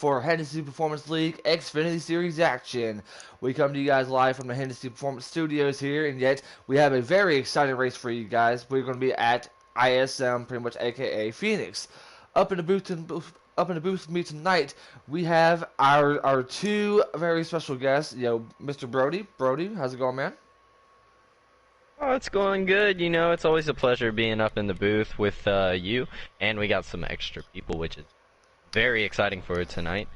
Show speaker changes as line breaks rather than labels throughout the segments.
for Hennessy Performance League Xfinity Series action. We come to you guys live from the Hennessy Performance Studios here, and yet we have a very exciting race for you guys. We're going to be at ISM, pretty much aka Phoenix. Up in the booth with me tonight, we have our two very special guests. Mr. Brody. Brody, how's it going, man?
Oh, it's going good. You know, it's always a pleasure being up in the booth with you, and we got some extra people, which is very exciting for tonight.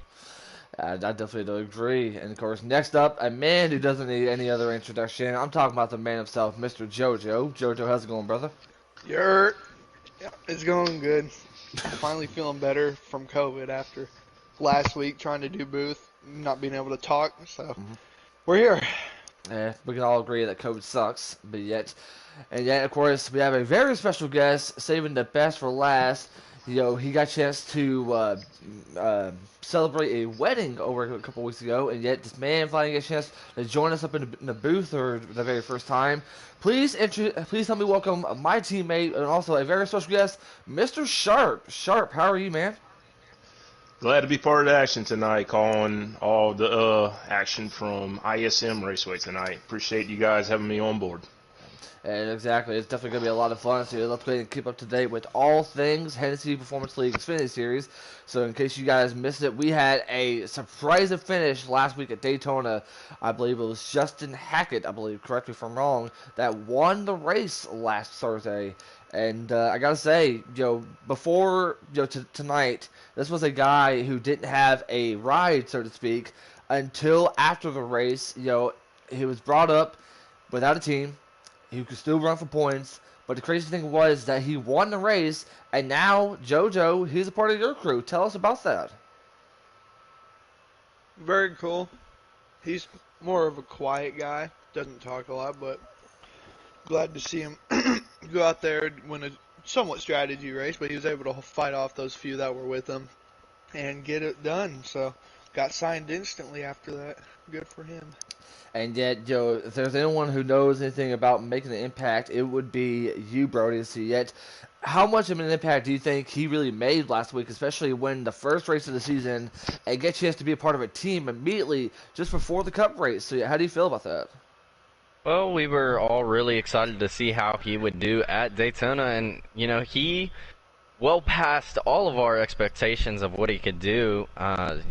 I definitely do agree. And of course, next up, a man who doesn't need any other introduction. I'm talking about the man himself, Mr. JoJo. JoJo, how's it going, brother?
Yeah, it's going good. Finally feeling better from COVID after last week trying to do booth, not being able to talk. So we're here.
We can all agree that COVID sucks, and yet, of course, we have a very special guest, saving the best for last. He got a chance to celebrate a wedding over a couple weeks ago, and yet this man finally got a chance to join us up in the booth for the very first time. Please help me welcome my teammate and also a very special guest, Mr. Sharp. Sharp, how are you, man?
Glad to be part of the action tonight, calling all the action from ISM Raceway tonight. Appreciate you guys having me on board.
And exactly, it's definitely going to be a lot of fun. So let's go ahead and keep up to date with all things Hennessy Performance League Xfinity Series. So in case you guys missed it, we had a surprise finish last week at Daytona. I believe it was Justin Hackett, correct me if I'm wrong, that won the race last Thursday. And I gotta say, before tonight, this was a guy who didn't have a ride, so to speak, until after the race. He was brought up without a team. He could still run for points, but the crazy thing was that he won the race, and now JoJo, he's a part of your crew. Tell us about that.
Very cool. He's more of a quiet guy, doesn't talk a lot, but glad to see him go out there and win a somewhat strategy race, but he was able to fight off those few that were with him and get it done. So got signed instantly after that. Good for him.
And yet, if there's anyone who knows anything about making an impact, it would be you, Brody. So yet, how much of an impact do you think he really made last week, especially when the first race of the season and get a chance to be a part of a team immediately just before the Cup race? So how do you feel about that?
Well, we were all really excited to see how he would do at Daytona, and, he well past all of our expectations of what he could do.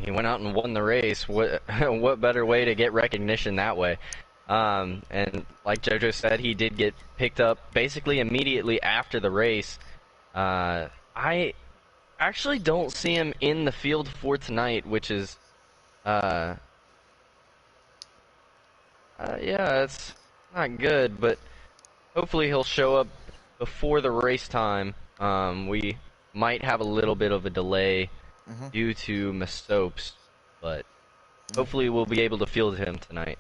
He went out and won the race. What better way to get recognition that way? And like JoJo said, he did get picked up basically immediately after the race. I actually don't see him in the field for tonight, which is, yeah, it's not good, but hopefully he'll show up before the race time. We might have a little bit of a delay due to Mastopes, but hopefully we'll be able to field him tonight.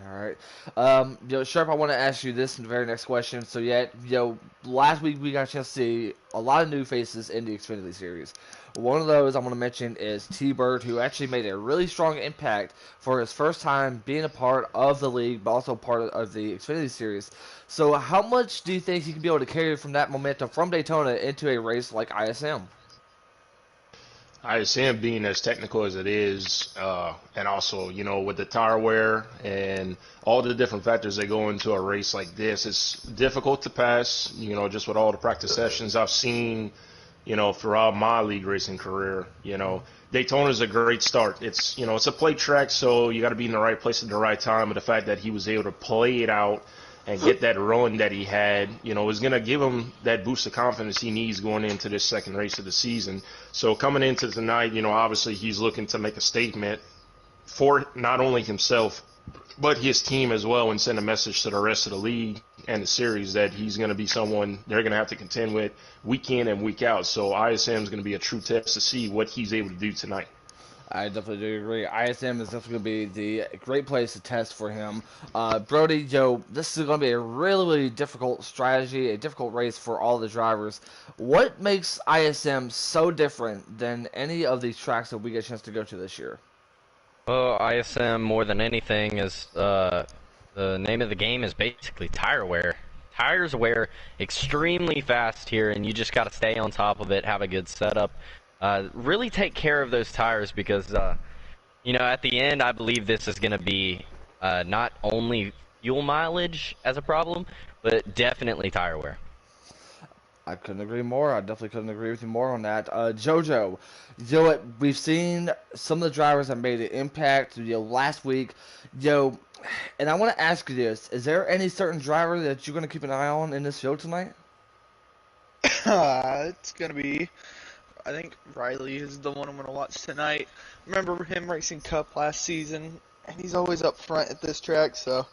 All right. Sharp, I want to ask you this in the very next question. So, last week we got a chance to see a lot of new faces in the Xfinity Series. One of those I want to mention is T-Bird, who actually made a really strong impact for his first time being a part of the league, but also part of the Xfinity Series. So, how much do you think he can be able to carry from that momentum from Daytona into a race like ISM?
ISM being as technical as it is, and also, with the tire wear and all the different factors that go into a race like this, it's difficult to pass, just with all the practice sessions I've seen, throughout my league racing career. Daytona's a great start. It's, it's a plate track, so you got to be in the right place at the right time. But the fact that he was able to play it out and get that run that he had, is going to give him that boost of confidence he needs going into this second race of the season. So coming into tonight, obviously he's looking to make a statement for not only himself, but his team as well, and send a message to the rest of the league and the series that he's going to be someone they're going to have to contend with week in and week out. So ISM is going to be a true test to see what he's able to do tonight.
I definitely do agree. ISM is definitely going to be the great place to test for him. Brody, this is going to be a really, really difficult strategy, a difficult race for all the drivers. What makes ISM so different than any of these tracks that we get a chance to go to this year?
Well, ISM, more than anything, is the name of the game is basically tire wear. Tires wear extremely fast here, and you just got to stay on top of it, have a good setup. really take care of those tires because, you know, at the end, I believe this is going to be not only fuel mileage as a problem, but definitely tire wear.
I couldn't agree more. I definitely couldn't agree with you more on that. JoJo, you know what? We've seen some of the drivers that made an impact, last week. And I want to ask you this. Is there any certain driver that you're going to keep an eye on in this show tonight?
It's gonna be. I think Riley is the one I'm gonna watch tonight. Remember him racing Cup last season, and he's always up front at this track. So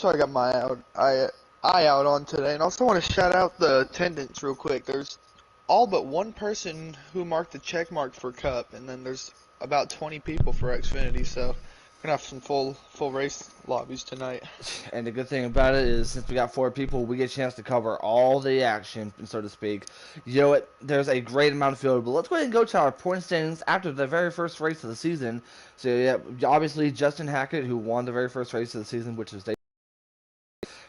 I got my eye out on today. And I also want to shout out the attendance real quick. There's all but one person who marked the check mark for Cup, and then there's about 20 people for Xfinity. So we're gonna have some full race lobbies tonight.
And the good thing about it is, since we got 4 people, we get a chance to cover all the action, so to speak. You know what? There's a great amount of field, but let's go ahead and go to our point standings after the very first race of the season. So, yeah, obviously, Justin Hackett, who won the very first race of the season, which was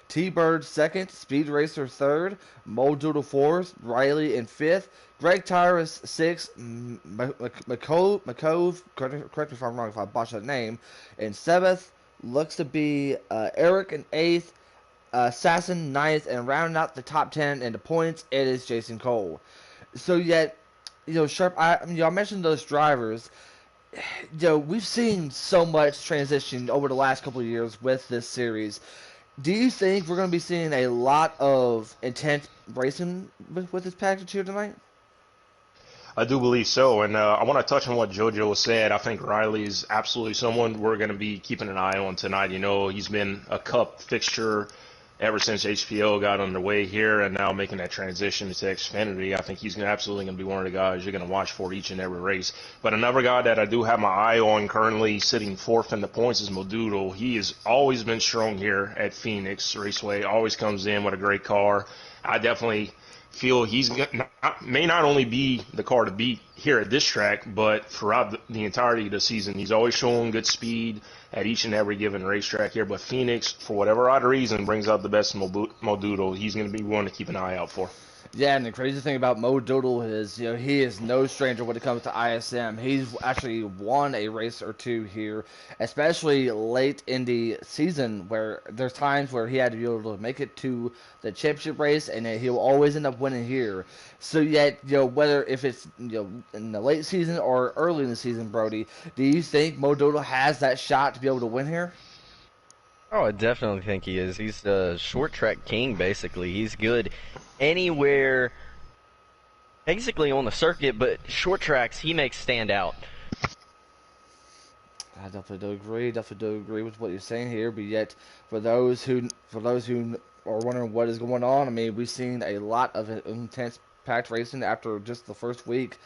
T-Bird second, Speed Racer third, Mo Doodle fourth, Riley in fifth, Greg Tyrus sixth, McCove, correct me if I'm wrong if I botched that name, in seventh. Looks to be Eric in eighth, Sasson ninth, and rounding out the top 10 in the points, it is Jason Cole. So yet, Sharp, I mentioned those drivers. We've seen so much transition over the last couple of years with this series. Do you think we're going to be seeing a lot of intense racing with this package here tonight?
I do believe so, and I want to touch on what JoJo said. I think Riley is absolutely someone we're going to be keeping an eye on tonight. You know, he's been a Cup fixture ever since HPL got underway here, and now making that transition to Xfinity. I think he's absolutely going to be one of the guys you're going to watch for each and every race. But another guy that I do have my eye on currently sitting fourth in the points is Modudo. He has always been strong here at Phoenix Raceway, always comes in with a great car. I definitely feel may not only be the car to beat here at this track, but throughout the entirety of the season. He's always showing good speed at each and every given racetrack here. But Phoenix, for whatever odd reason, brings out the best in Modudo. He's going to be one to keep an eye out for.
Yeah, and the crazy thing about Mo Doodle is, he is no stranger when it comes to ISM. He's actually won a race or two here, especially late in the season, where there's times where he had to be able to make it to the championship race, and he'll always end up winning here. So yet, whether if it's in the late season or early in the season, Brody, do you think Mo Doodle has that shot to be able to win here?
Oh, I definitely think he is. He's the short track king, basically. He's good anywhere, basically on the circuit, but short tracks he makes stand out.
I definitely do agree with what you're saying here. But yet, for those who are wondering what is going on, I mean, we've seen a lot of intense packed racing after just the first week.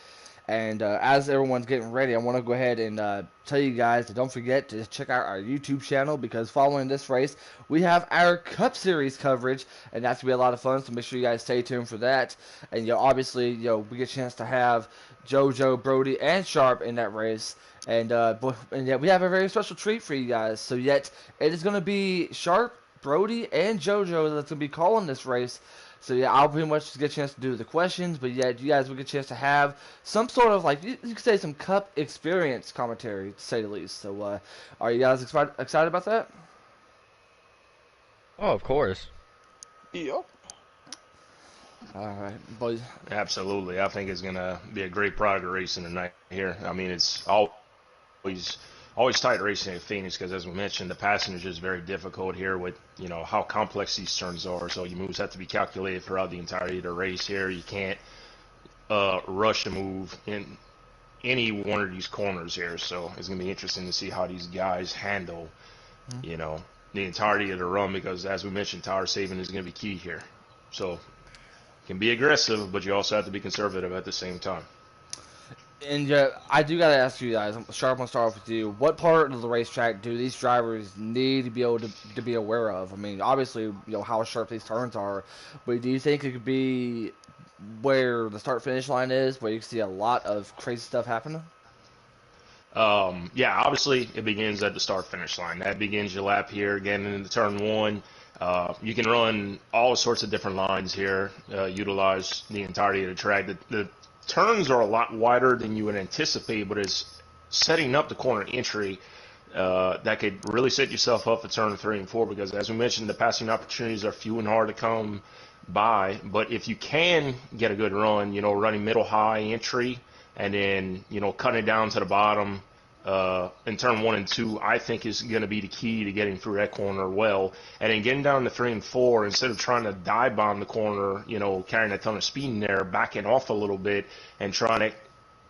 And as everyone's getting ready, I want to go ahead and tell you guys to don't forget to check out our YouTube channel, because following this race, we have our Cup Series coverage, and that's going to be a lot of fun, so make sure you guys stay tuned for that. And, obviously, we get a chance to have JoJo, Brody, and Sharp in that race. And we have a very special treat for you guys. So, yet, it is going to be Sharp, Brody, and JoJo that's going to be calling this race. So, yeah, I'll pretty much get a chance to do the questions, but, yeah, you guys will get a chance to have some sort of, you could say, some Cup experience commentary, to say the least. So, are you guys excited about that?
Oh, of course.
Yep.
All right, boys.
Absolutely. I think it's going to be a great product of racing tonight here. I mean, it's always tight racing at Phoenix because, as we mentioned, the passenger is very difficult here with, how complex these turns are. So your moves have to be calculated throughout the entirety of the race here. You can't rush a move in any one of these corners here. So it's going to be interesting to see how these guys handle, the entirety of the run because, as we mentioned, tire saving is going to be key here. So you can be aggressive, but you also have to be conservative at the same time.
And I do gotta ask you guys. Sharp, I'm gonna start off with you. What part of the racetrack do these drivers need to be able to be aware of? I mean, obviously, how sharp these turns are, but do you think it could be where the start-finish line is, where you can see a lot of crazy stuff happening?
Yeah, obviously, it begins at the start-finish line. That begins your lap here, getting into turn one. You can run all sorts of different lines here, utilize the entirety of the track. The turns are a lot wider than you would anticipate, but it's setting up the corner entry that could really set yourself up for turn 3 and 4, because as we mentioned, the passing opportunities are few and hard to come by. But if you can get a good run, running middle high entry and then, cutting it down to the bottom in turn 1 and 2, I think is going to be the key to getting through that corner well. And then getting down to 3 and 4, instead of trying to dive bomb the corner, carrying a ton of speed in there, backing off a little bit and trying to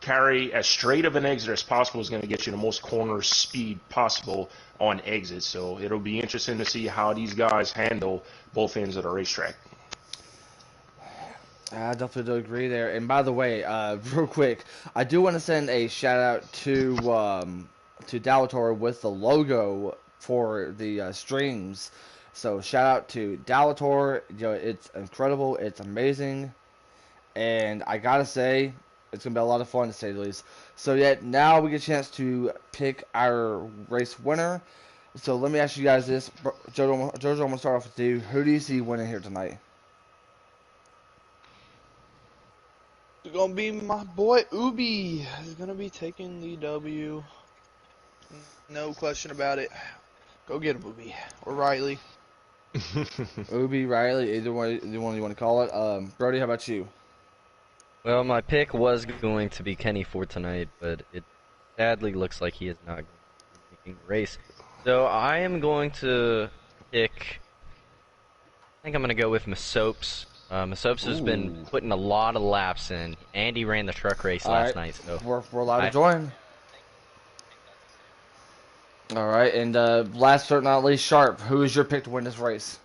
carry as straight of an exit as possible is going to get you the most corner speed possible on exit. So it'll be interesting to see how these guys handle both ends of the racetrack.
I definitely do agree there. And by the way, real quick, I do want to send a shout out to Dallator with the logo for the streams. So shout out to Dallator. It's incredible. It's amazing. And I gotta say, it's going to be a lot of fun, to say the least. So, now we get a chance to pick our race winner. So, let me ask you guys this. Jojo, I'm going to start off with you. Who do you see winning here tonight?
It's going to be my boy Ubi. He's going to be taking the W. No question about it. Go get him, Ubi. Or Riley.
Ubi, Riley, either one you want to call it. Brody, how about you?
Well, my pick was going to be Kenny for tonight, but it sadly looks like he is not going to be making the race. So I am going to pick, I think I'm going to go with Masopes. Masopes has been putting a lot of laps in. Andy ran the truck race last night. So
we're allowed to join. All right, and last but not least, Sharp, who is your pick to win this race?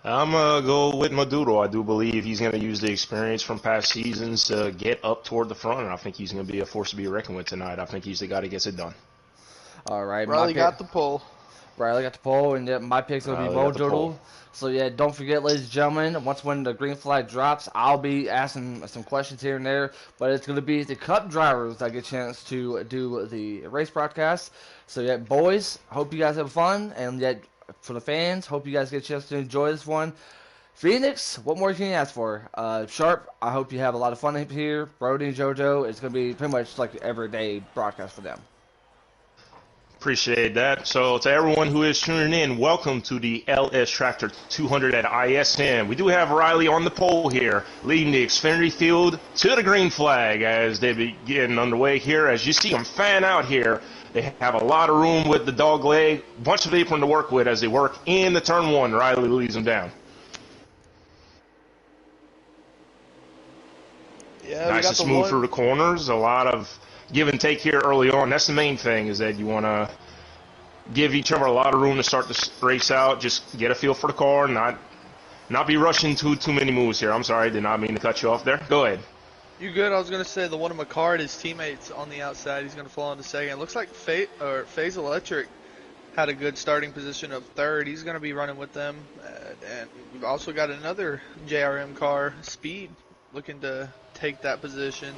I'm going to go with Maduro. I do believe he's going to use the experience from past seasons to get up toward the front, and I think he's going to be a force to be reckoned with tonight. I think he's the guy that gets it done.
All right.
Riley got the pole.
Riley got the pole, and my pick's going to be Mojo. So, don't forget, ladies and gentlemen, when the green flag drops, I'll be asking some questions here and there, but it's going to be the Cup drivers that get a chance to do the race broadcast. So, boys, hope you guys have fun, and for the fans, hope you guys get a chance to enjoy this one. Phoenix, what more can you ask for? Sharp, I hope you have a lot of fun here. Brody and JoJo, it's going to be pretty much like everyday broadcast for them.
Appreciate that. So to everyone who is tuning in, welcome to the LS Tractor 200 at ISN. We do have Riley on the pole here, leading the Xfinity field to the green flag as they begin underway here. As you see them fan out here, they have a lot of room with the dog leg, bunch of apron to work with as they work in the turn 1. Riley leads them down.
Yeah,
nice and smooth through the corners. A lot of give and take here early on. That's the main thing, is that you want to give each other a lot of room to start the race out. Just get a feel for the car, not be rushing too many moves here. I'm sorry, did not mean to cut you off there. Go ahead.
You good? I was going to say the one of McCart, his teammates on the outside, he's going to fall into second. It looks like FaZe Electric had a good starting position of third. He's going to be running with them. And we've also got another JRM car, Speed, looking to take that position.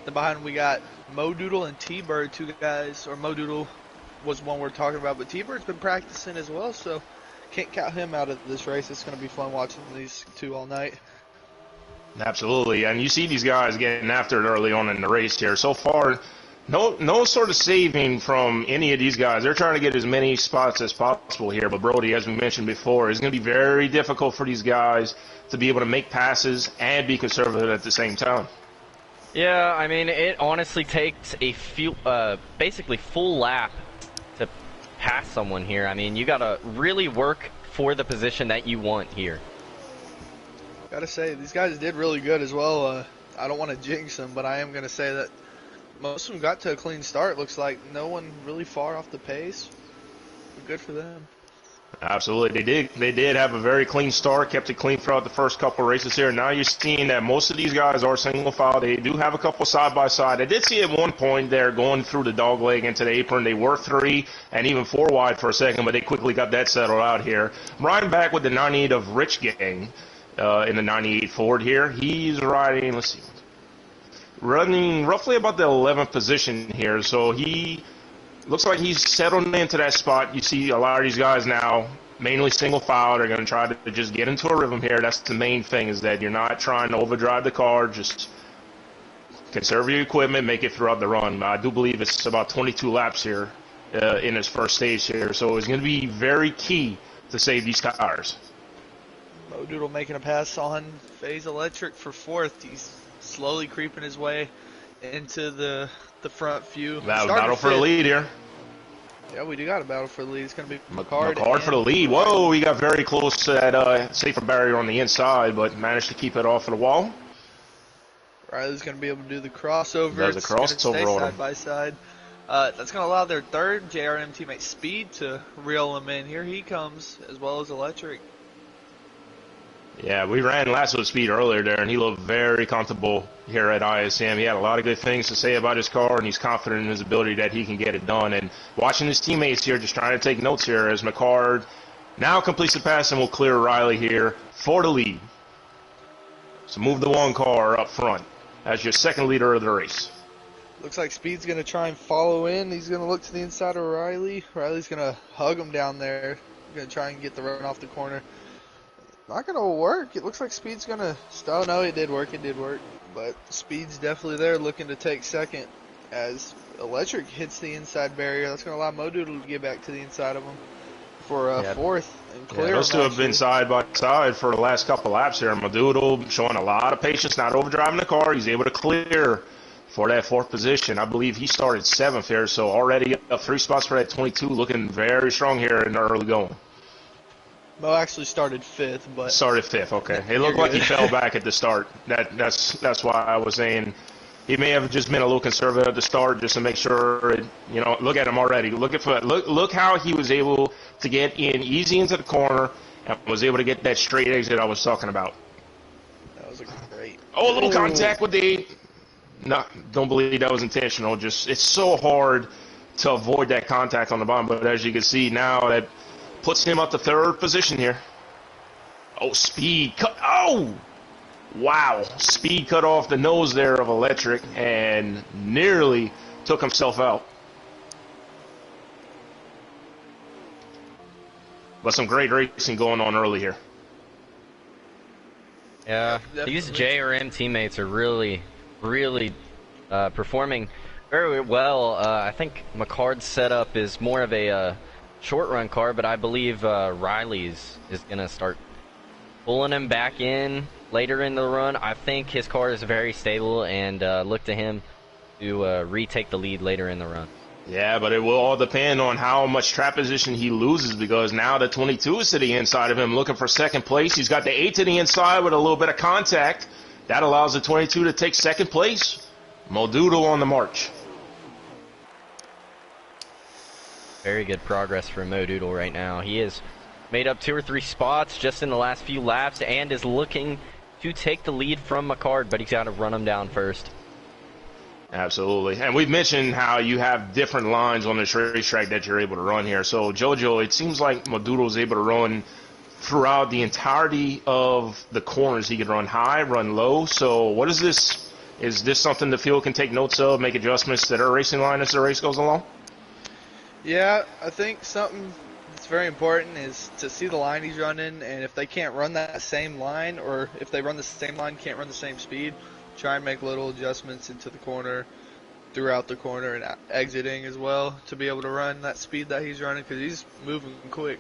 Then behind we got Mo Doodle and T-Bird, two guys, or Mo Doodle was one we're talking about, but T-Bird's been practicing as well, so can't count him out of this race. It's going to be fun watching these two all night.
Absolutely, and you see these guys getting after it early on in the race here. So far, no sort of saving from any of these guys. They're trying to get as many spots as possible here, but Brody, as we mentioned before, it's going to be very difficult for these guys to be able to make passes and be conservative at the same time.
Yeah, I mean, it honestly takes a few, basically full lap to pass someone here. I mean, you got to really work for the position that you want here.
Gotta say, these guys did really good as well. I don't want to jinx them, but I am going to say that most of them got to a clean start. Looks like no one really far off the pace. Good for them.
Absolutely, they did have a very clean start, kept it clean throughout the first couple races here. Now you're seeing that most of these guys are single file. They do have a couple side by side. I did see at one point there going through the dog leg into the apron. They were 3 and even 4 wide for a second, but they quickly got that settled out here. Brian back with the 98 of Rich Gang in the 98 Ford here. He's riding, let's see, running roughly about the 11th position here. So he looks like he's settled into that spot. You see a lot of these guys now, mainly single file. They're going to try to just get into a rhythm here. That's the main thing, is that you're not trying to overdrive the car. Just conserve your equipment, make it throughout the run. I do believe it's about 22 laps here in his first stage here, so it's going to be very key to save these tires.
Mo Doodle making a pass on Phase Electric for fourth. He's slowly creeping his way into the front few.
Battle for the lead here.
Yeah, we do got a battle for the lead. It's going to be McCard
for the lead. Whoa, he got very close to that safer barrier on the inside, but managed to keep it off of the wall.
Riley's going to be able to do the crossover.
Does the crossover on
side by side. That's going to allow their third JRM teammate Speed to reel him in. Here he comes, as well as Electric.
Yeah, we ran laps with Speed earlier there, and he looked very comfortable here at ISM. He had a lot of good things to say about his car, and he's confident in his ability that he can get it done. And watching his teammates here, just trying to take notes here as McCard now completes the pass and will clear Riley here for the lead. So move the one car up front as your second leader of the race.
Looks like Speed's going to try and follow in. He's going to look to the inside of Riley. Riley's going to hug him down there. Going to try and get the run off the corner. Not going to work. It looks like Speed's going to... Oh, no, it did work. It did work. But Speed's definitely there looking to take second as Electric hits the inside barrier. That's going to allow Mo Doodle to get back to the inside of him for fourth and clear.
Those two have been side by side for the last couple laps here. Mo Doodle showing a lot of patience, not overdriving the car. He's able to clear for that fourth position. I believe he started seventh here, so already up 3 spots for that 22, looking very strong here in the early going.
Mo actually started fifth, but...
Started fifth, okay. It looked like he fell back at the start. That's why I was saying he may have just been a little conservative at the start just to make sure, look at him already. Look how he was able to get in easy into the corner and was able to get that straight exit I was talking about.
That was a great...
Oh, a little contact with the... No, don't believe that was intentional. Just it's so hard to avoid that contact on the bottom, but as you can see now, that puts him up to third position here. Oh, Speed cut. Oh, wow. Speed cut off the nose there of Electric and nearly took himself out. But some great racing going on early here.
Yeah, these JRM teammates are really performing very well. I think McCard's setup is more of a short run car, but I believe Riley's is going to start pulling him back in later in the run. I think his car is very stable and look to him to retake the lead later in the run.
Yeah, but it will all depend on how much track position he loses, because now the 22 is to the inside of him looking for second place. He's got the 8 to the inside with a little bit of contact. That allows the 22 to take second place. Mo Doodle on the march.
Very good progress for Mo Doodle right now. He has made up 2 or 3 spots just in the last few laps and is looking to take the lead from McCard, but he's got to run him down first.
Absolutely. And we've mentioned how you have different lines on this racetrack that you're able to run here. So, JoJo, it seems like Mo Doodle is able to run throughout the entirety of the corners. He can run high, run low. So what is this? Is this something the field can take notes of, make adjustments to their racing line as the race goes along?
Yeah, I think something that's very important is to see the line he's running, and if they can't run that same line, or if they run the same line, can't run the same speed, try and make little adjustments into the corner, throughout the corner, and exiting as well to be able to run that speed that he's running, because he's moving quick.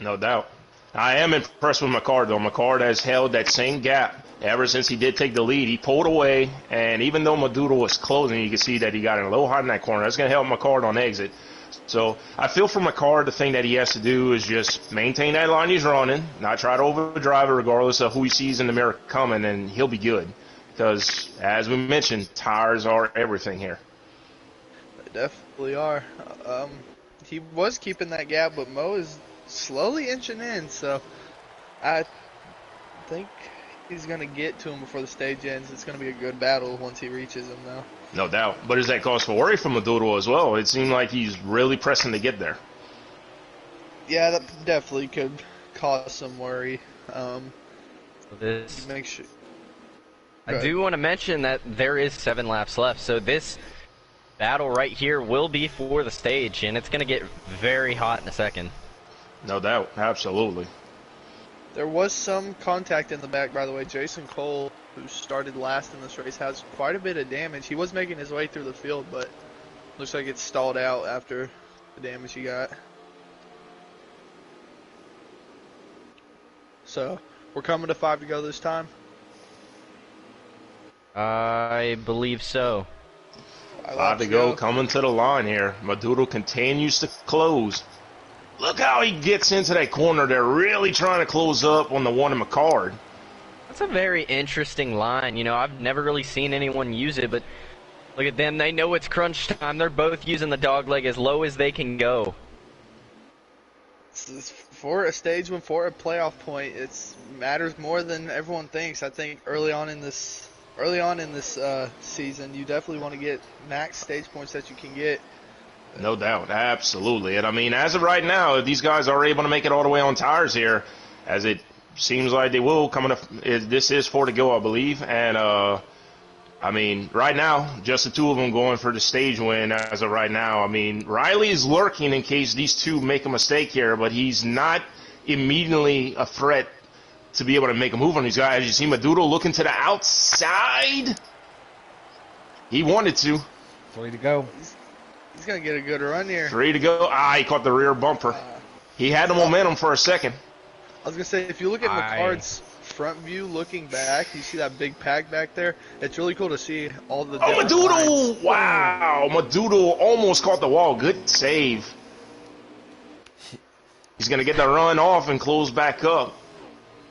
No doubt. I am impressed with McCard, though. McCard has held that same gap ever since he did take the lead. He pulled away, and even though Mo Doodle was closing, you can see that he got in a little hot in that corner. That's going to help McCard on exit. So I feel for McCard, the thing that he has to do is just maintain that line he's running, not try to overdrive it regardless of who he sees in the mirror coming, and he'll be good. Because, as we mentioned, tires are everything here.
They definitely are. He was keeping that gap, but Mo is slowly inching in, so I think he's going to get to him before the stage ends. It's going to be a good battle once he reaches him, though.
No doubt. But is that cause for worry for Mo Doodle as well? It seemed like he's really pressing to get there.
Yeah, that definitely could cause some worry. Make sure.
I do want to mention that there is 7 laps left, so this battle right here will be for the stage, and it's going to get very hot in a second.
No doubt. Absolutely.
There was some contact in the back, by the way. Jason Cole, who started last in this race, has quite a bit of damage. He was making his way through the field, but looks like it's stalled out after the damage he got. So, we're coming to 5 to go this time.
I believe so.
5 to go, coming to the line here. Maduro continues to close. Look how he gets into that corner. They're really trying to close up on the one in McCard.
That's a very interesting line. You know, I've never really seen anyone use it, but look at them. They know it's crunch time. They're both using the dog leg as low as they can go.
For a stage win, for a playoff point, it matters more than everyone thinks. I think early on in this season, you definitely want to get max stage points that you can get.
No doubt, absolutely. And I mean, as of right now, if these guys are able to make it all the way on tires here, as it seems like they will, this is 4 to go, I believe. And I mean, right now, just the two of them going for the stage win as of right now. I mean, Riley is lurking in case these two make a mistake here, but he's not immediately a threat to be able to make a move on these guys. As you see Maduro looking to the outside. He wanted to.
3 to go.
He's going to get a good run here.
3 to go. He caught the rear bumper. He had the momentum for a second.
I was going to say, if you look at McCard's front view looking back, you see that big pack back there. It's really cool to see all the different
Maduro!
lines.
Wow. Maduro almost caught the wall. Good save. He's going to get the run off and close back up.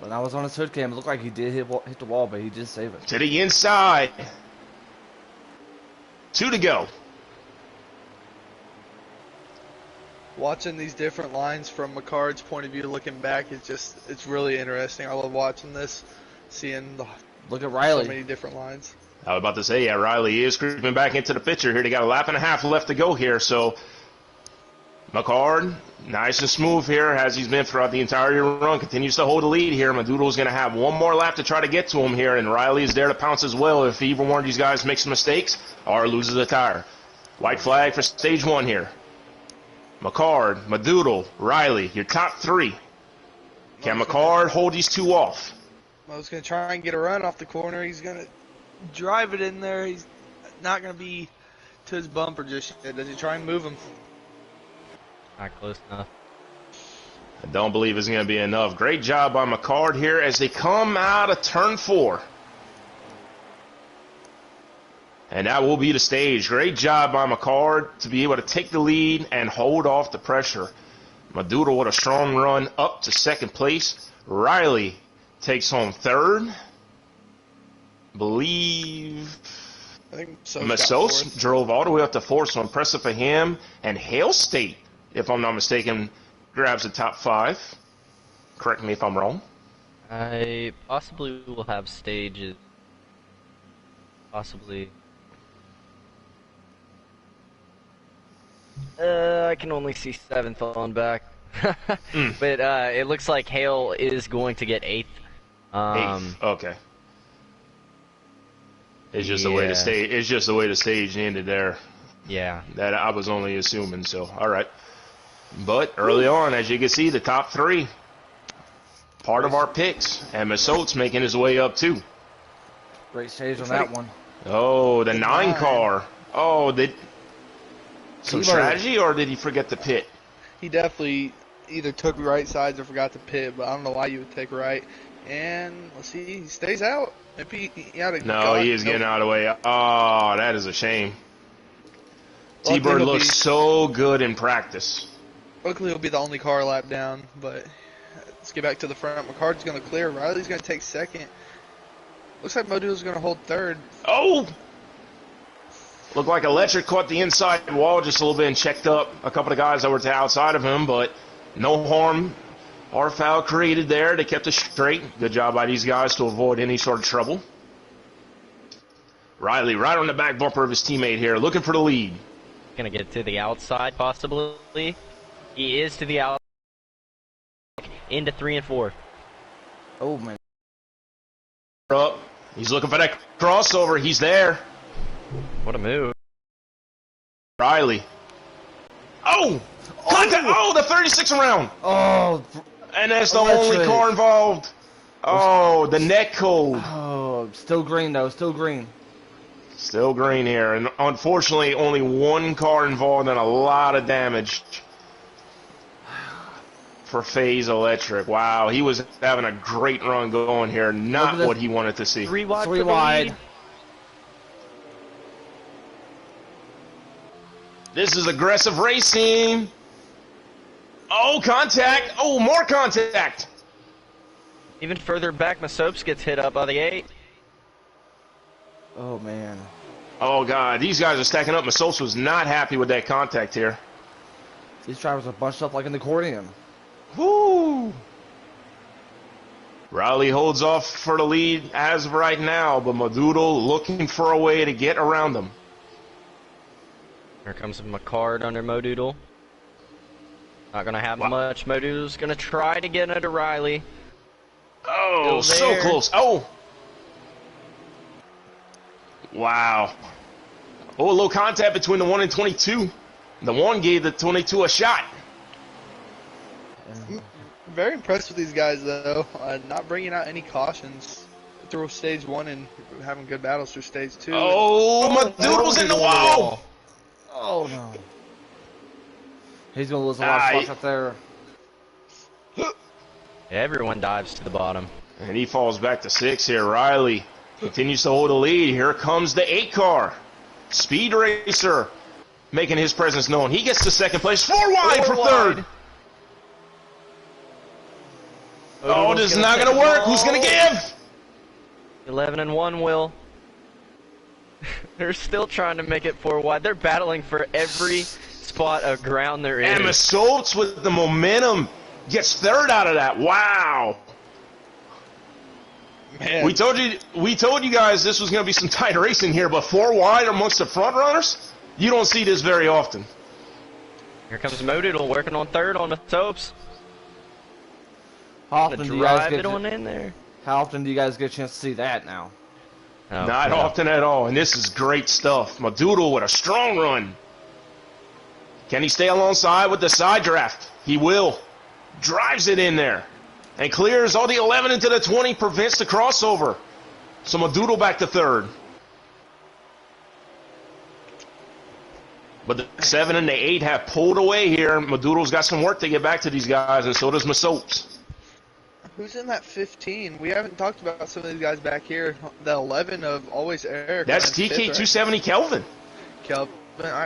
When I was on his hood cam, it looked like he did hit the wall, but he did save it.
To the inside. 2 to go.
Watching these different lines from McCard's point of view looking back, it's really interesting. I love watching this, seeing
Look at Riley.
So many different lines.
I was about to say, yeah, Riley is creeping back into the picture here. They got a lap and a half left to go here, so McCard, nice and smooth here as he's been throughout the entire run, continues to hold the lead here. Maduro's going to have one more lap to try to get to him here, and Riley is there to pounce as well if either one of these guys makes mistakes or loses a tire. White flag for stage 1 here. McCard, Maduro, Riley, your top 3. Can McCard hold these two off?
Mo's going to try and get a run off the corner. He's going to drive it in there. He's not going to be to his bumper just yet. Does he try and move him?
Not close enough.
I don't believe it's going to be enough. Great job by McCard here as they come out of turn 4. And that will be the stage. Great job by McCard to be able to take the lead and hold off the pressure. Maduro with a strong run up to 2nd place. Riley takes home 3rd.
I think
Masos drove all the way up to 4th, so impressive for him. And Hale State, if I'm not mistaken, grabs the top 5. Correct me if I'm wrong.
I possibly will have stages. Possibly. I can only see 7th on back. But it looks like Hale is going to get 8th.
8th. Okay. It's just the way the stage. It's just the way the stage ended there.
Yeah.
That I was only assuming. So all right. But early on, as you can see, the top 3, part of our picks, and Masot's making his way up too.
Great stage on that one.
Oh, the 9 car. Oh, did some strategy, or did he forget to pit?
He definitely either took right sides or forgot to pit, but I don't know why you would take right. And let's see, he stays out. Maybe he had a
he is getting out of the way. Oh, that is a shame. T-Bird looks so good in practice.
Luckily, he'll be the only car lap down, but let's get back to the front. McCard's going to clear. Riley's going to take 2nd. Looks like Module's going to hold 3rd.
Oh! Looked like Electric caught the inside wall just a little bit and checked up a couple of guys that were to the outside of him, but no harm or foul created there. They kept it straight. Good job by these guys to avoid any sort of trouble. Riley right on the back bumper of his teammate here, looking for the lead.
Gonna get to the outside, possibly. He is to the outside. Into 3 and 4.
Oh, man.
Up. He's looking for that crossover. He's there.
What a move.
Riley. Oh! Contact! Oh, the 36 round!
Oh,
And that's the only car involved. Oh, the net code.
Oh, still green though. Still green.
Still green here, and unfortunately, only one car involved and a lot of damage for FaZe Electric. Wow, he was having a great run going here. Not what he wanted to see.
3 wide.
3 wide.
This is aggressive racing. Oh, contact. Oh, more contact.
Even further back, Masopes gets hit up by the 8.
Oh, man.
Oh, God. These guys are stacking up. Masopes was not happy with that contact here.
These drivers are bunched up like an accordion.
Woo! Riley holds off for the lead as of right now, but Maduro looking for a way to get around them.
Here comes McCard under Modoodle. Not going to have much. Modoodle's going to try to get into Riley.
Oh, so close. Oh! Wow. Oh, a little contact between the 1 and 22. The 1 gave the 22 a shot.
Very impressed with these guys, though. Not bringing out any cautions through stage 1 and having good battles through stage 2.
Oh, Madoodle's in the wall.
Oh, no. He's going to lose a lot of spots up there.
Everyone dives to the bottom.
And he falls back to 6 here. Riley continues to hold the lead. Here comes the 8 car. Speed Racer making his presence known. He gets to second place. 4 wide for third. Oh, this is not going to work. Who's going to give?
11 and 1 will. They're still trying to make it 4 wide. They're battling for every spot of ground there is.
And Masopes with the momentum gets third out of that. Wow.
Man.
We told you guys this was going to be some tight racing here, but 4 wide amongst the front runners, you don't see this very often.
Here comes Modoodle working on third on the soaps.
How often, how often do you guys get a chance to see that now?
Oh,
Not often at all, and this is great stuff. Madoodle with a strong run. Can he stay alongside with the side draft? He will. Drives it in there. And clears all the 11 into the 20, prevents the crossover. So Madoodle back to third. But the 7 and the 8 have pulled away here. Madoodle's got some work to get back to these guys, and so does Masopes.
Who's in that 15? We haven't talked about some of these guys back here. The 11 of Always Eric.
That's TK270 Kelvin.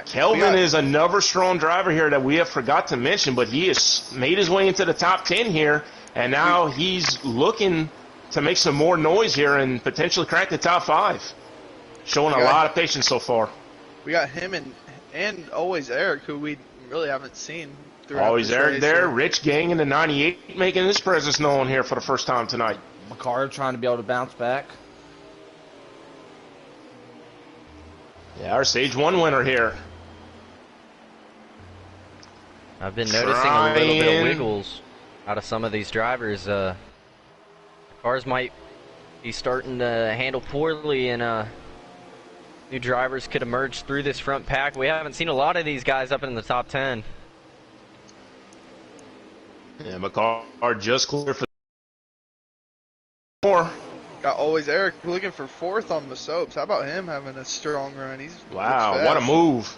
Kelvin
is another strong driver here that we have forgot to mention, but he has made his way into the top 10 here, and now he's looking to make some more noise here and potentially crack the top 5. Showing a lot of patience so far.
We got him and Always Eric, who we really haven't seen.
Always Eric there. Rich Gang in the 98 making his presence known here for the first time tonight.
McCard trying to be able to bounce back.
Yeah, our stage 1 winner here.
I've been noticing a little bit of wiggles out of some of these drivers. Cars might be starting to handle poorly, and new drivers could emerge through this front pack. We haven't seen a lot of these guys up in the top 10.
Yeah, McCard just clear for more.
Got Always Eric looking for 4th on the soaps. How about him having a strong run?
Wow, what a move.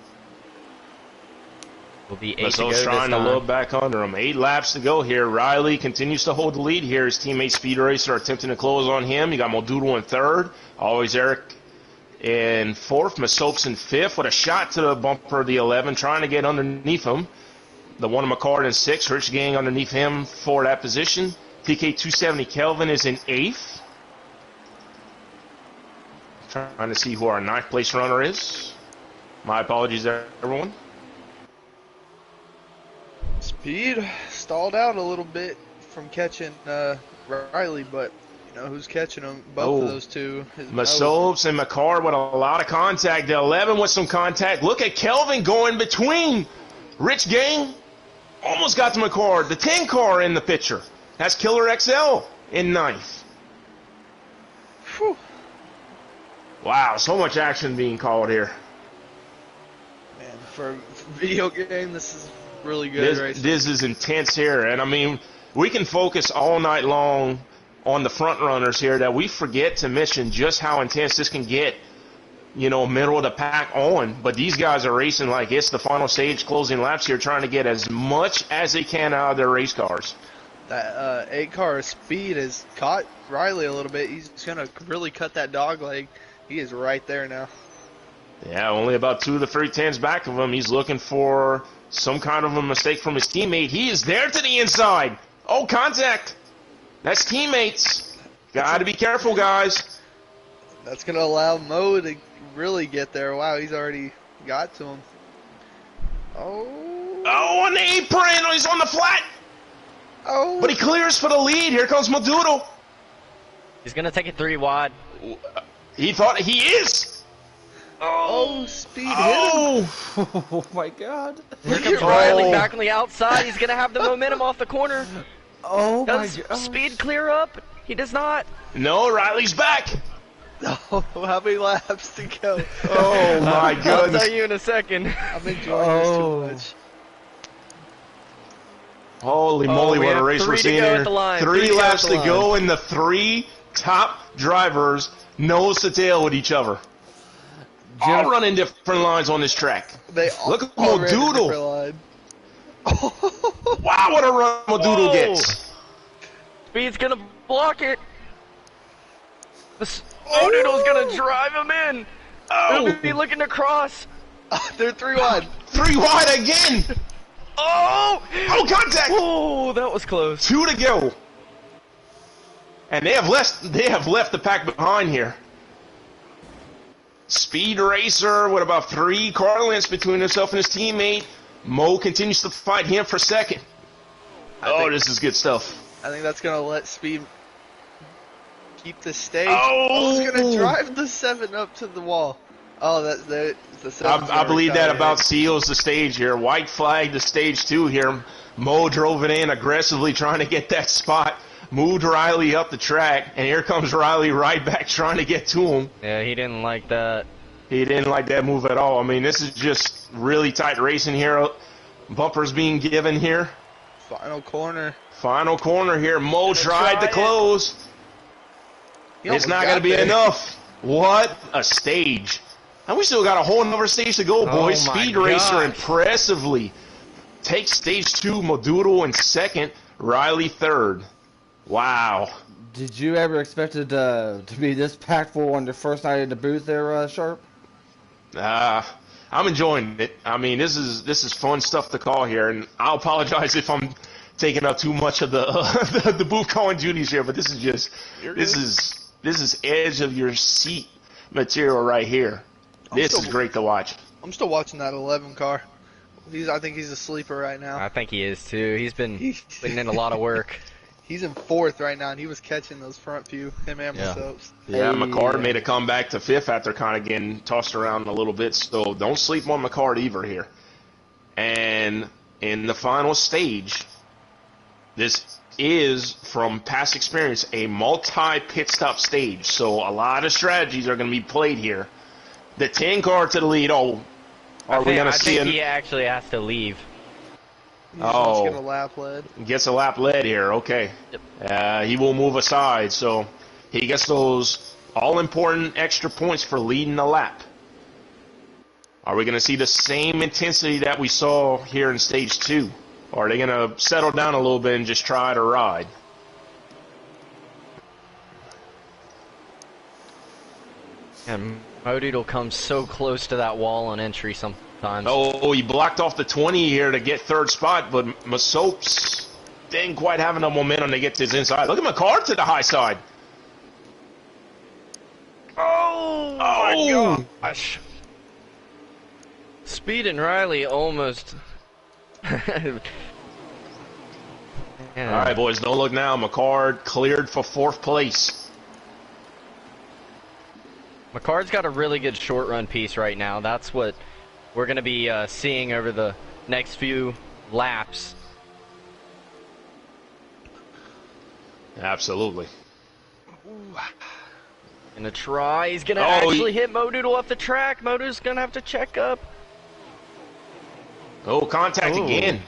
Will be 8 to go
trying to load back under him. 8 laps to go here. Riley continues to hold the lead here. His teammate Speed Racer are attempting to close on him. You got Modoodle in 3rd. Always Eric in 4th. Masopes in 5th with a shot to the bumper of the 11, trying to get underneath him. The 1 McCard in 6th. Rich Gang underneath him for that position. TK270 Kelvin is in 8th. Trying to see who our 9th place runner is. My apologies there, everyone.
Speed stalled out a little bit from catching Riley, but you know who's catching them? Both of those two.
Masopes and McCard with a lot of contact. The 11 with some contact. Look at Kelvin going between. Rich Gang almost got to McCard. The 10 car in the picture. That's Killer XL in 9th.
Whew.
Wow, so much action being called here.
Man, for a video game, this is really good racing.
This is intense here. And I mean, we can focus all night long on the front runners here that we forget to mention just how intense this can get, you know, middle of the pack on. But these guys are racing like it's the final stage, closing laps here, trying to get as much as they can out of their race cars.
That 8-car speed has caught Riley a little bit. He's going to really cut that dog leg. He is right there now.
Yeah, only about 2 to 3 tenths back of him. He's looking for some kind of a mistake from his teammate. He is there to the inside. Oh, contact. That's teammates. Got to be careful, guys.
That's going to allow Mo to really get there. Wow, he's already got to him. Oh.
Oh, on the apron. He's on the flat.
Oh.
But he clears for the lead. Here comes Madudo.
He's going to take it 3 wide.
He thought he is.
Oh, speed hit him.
Oh my God.
Here comes Riley back on the outside. He's going to have the momentum off the corner.
Oh my
Does
God.
speed clear up? He does not.
No, Riley's back.
Oh, how many laps to go?
Oh my
I'll
goodness.
tell you in a second.
I'm enjoying this too much.
Holy moly,
we
what a
have
race
3
we're
to
seeing
go
here.
at the line.
3 laps
at
to
the
go,
line.
and the 3 top drivers nose to tail with each other. All running different lines on this track.
They
Look at
all ran a
Modoodle.
different line.
Wow, what a run Madudo
Whoa.
gets.
Speed's going to block it. Modoodle's going to drive him in.
Oh,
He'll be looking to cross.
They're 3 wide.
3 wide again.
Oh!
Oh, contact.
Oh, that was close.
2 to go. And they have left the pack behind here. Speed Racer with about 3 car lengths between himself and his teammate. Mo continues to fight him for second. Oh, this is good stuff.
I think that's going to let Speed keep the stage.
Oh.
He's going to drive the 7 up to the wall. Oh, that's the 7.
I believe that about seals the stage here. White flag the stage 2 here. Mo drove it in aggressively trying to get that spot. Moved Riley up the track, and here comes Riley right back trying to get to him.
Yeah, he didn't like that.
He didn't like that move at all. I mean, this is just really tight racing here. Bumpers being given here.
Final corner.
Final corner here. Mo tried to close. It's not going to be enough. What a stage. And we still got a whole another stage to go, boys.
Oh my
Speed Racer
gosh.
impressively takes stage 2. Madudo in second. Riley third. Wow.
Did you ever expect it to be this packed full on the first night of the booth there, Sharp?
I'm enjoying it. I mean, this is fun stuff to call here, and I'll apologize if I'm taking up too much of the booth calling duties here, but this is edge of your seat material right here. This is great to watch.
I'm still watching that 11 car. I think he's a sleeper right now.
I think he is too. He's been putting in a lot of work.
He's in 4th right now, and he was catching those front few, him and myself.
Yeah, McCard made a comeback to 5th after kind of getting tossed around a little bit, so don't sleep on McCard either here. And in the final stage, this is, from past experience, a multi-pit stop stage, so a lot of strategies are going to be played here. The 10 car to the lead, are we going to see
I think he actually has to leave.
He's just getting a lap lead.
Gets a lap lead here, okay.
Yep.
He will move aside, so he gets those all-important extra points for leading the lap. Are we going to see the same intensity that we saw here in stage 2? Or are they going to settle down a little bit and just try to ride?
And Modoodle comes so close to that wall on entry sometimes.
Oh, he blocked off the 20 here to get 3rd spot, but Masopes didn't quite have enough momentum to get to his inside. Look at McCard to the high side.
Oh my gosh. Speed and Riley almost.
All right, boys, don't look now. McCard cleared for 4th place.
McCard's got a really good short run piece right now. That's what we're going to be seeing over the next few laps.
Absolutely.
Gonna try. He's gonna actually hit Modoodle off the track. Modoodle's gonna have to check up.
Oh, contact again.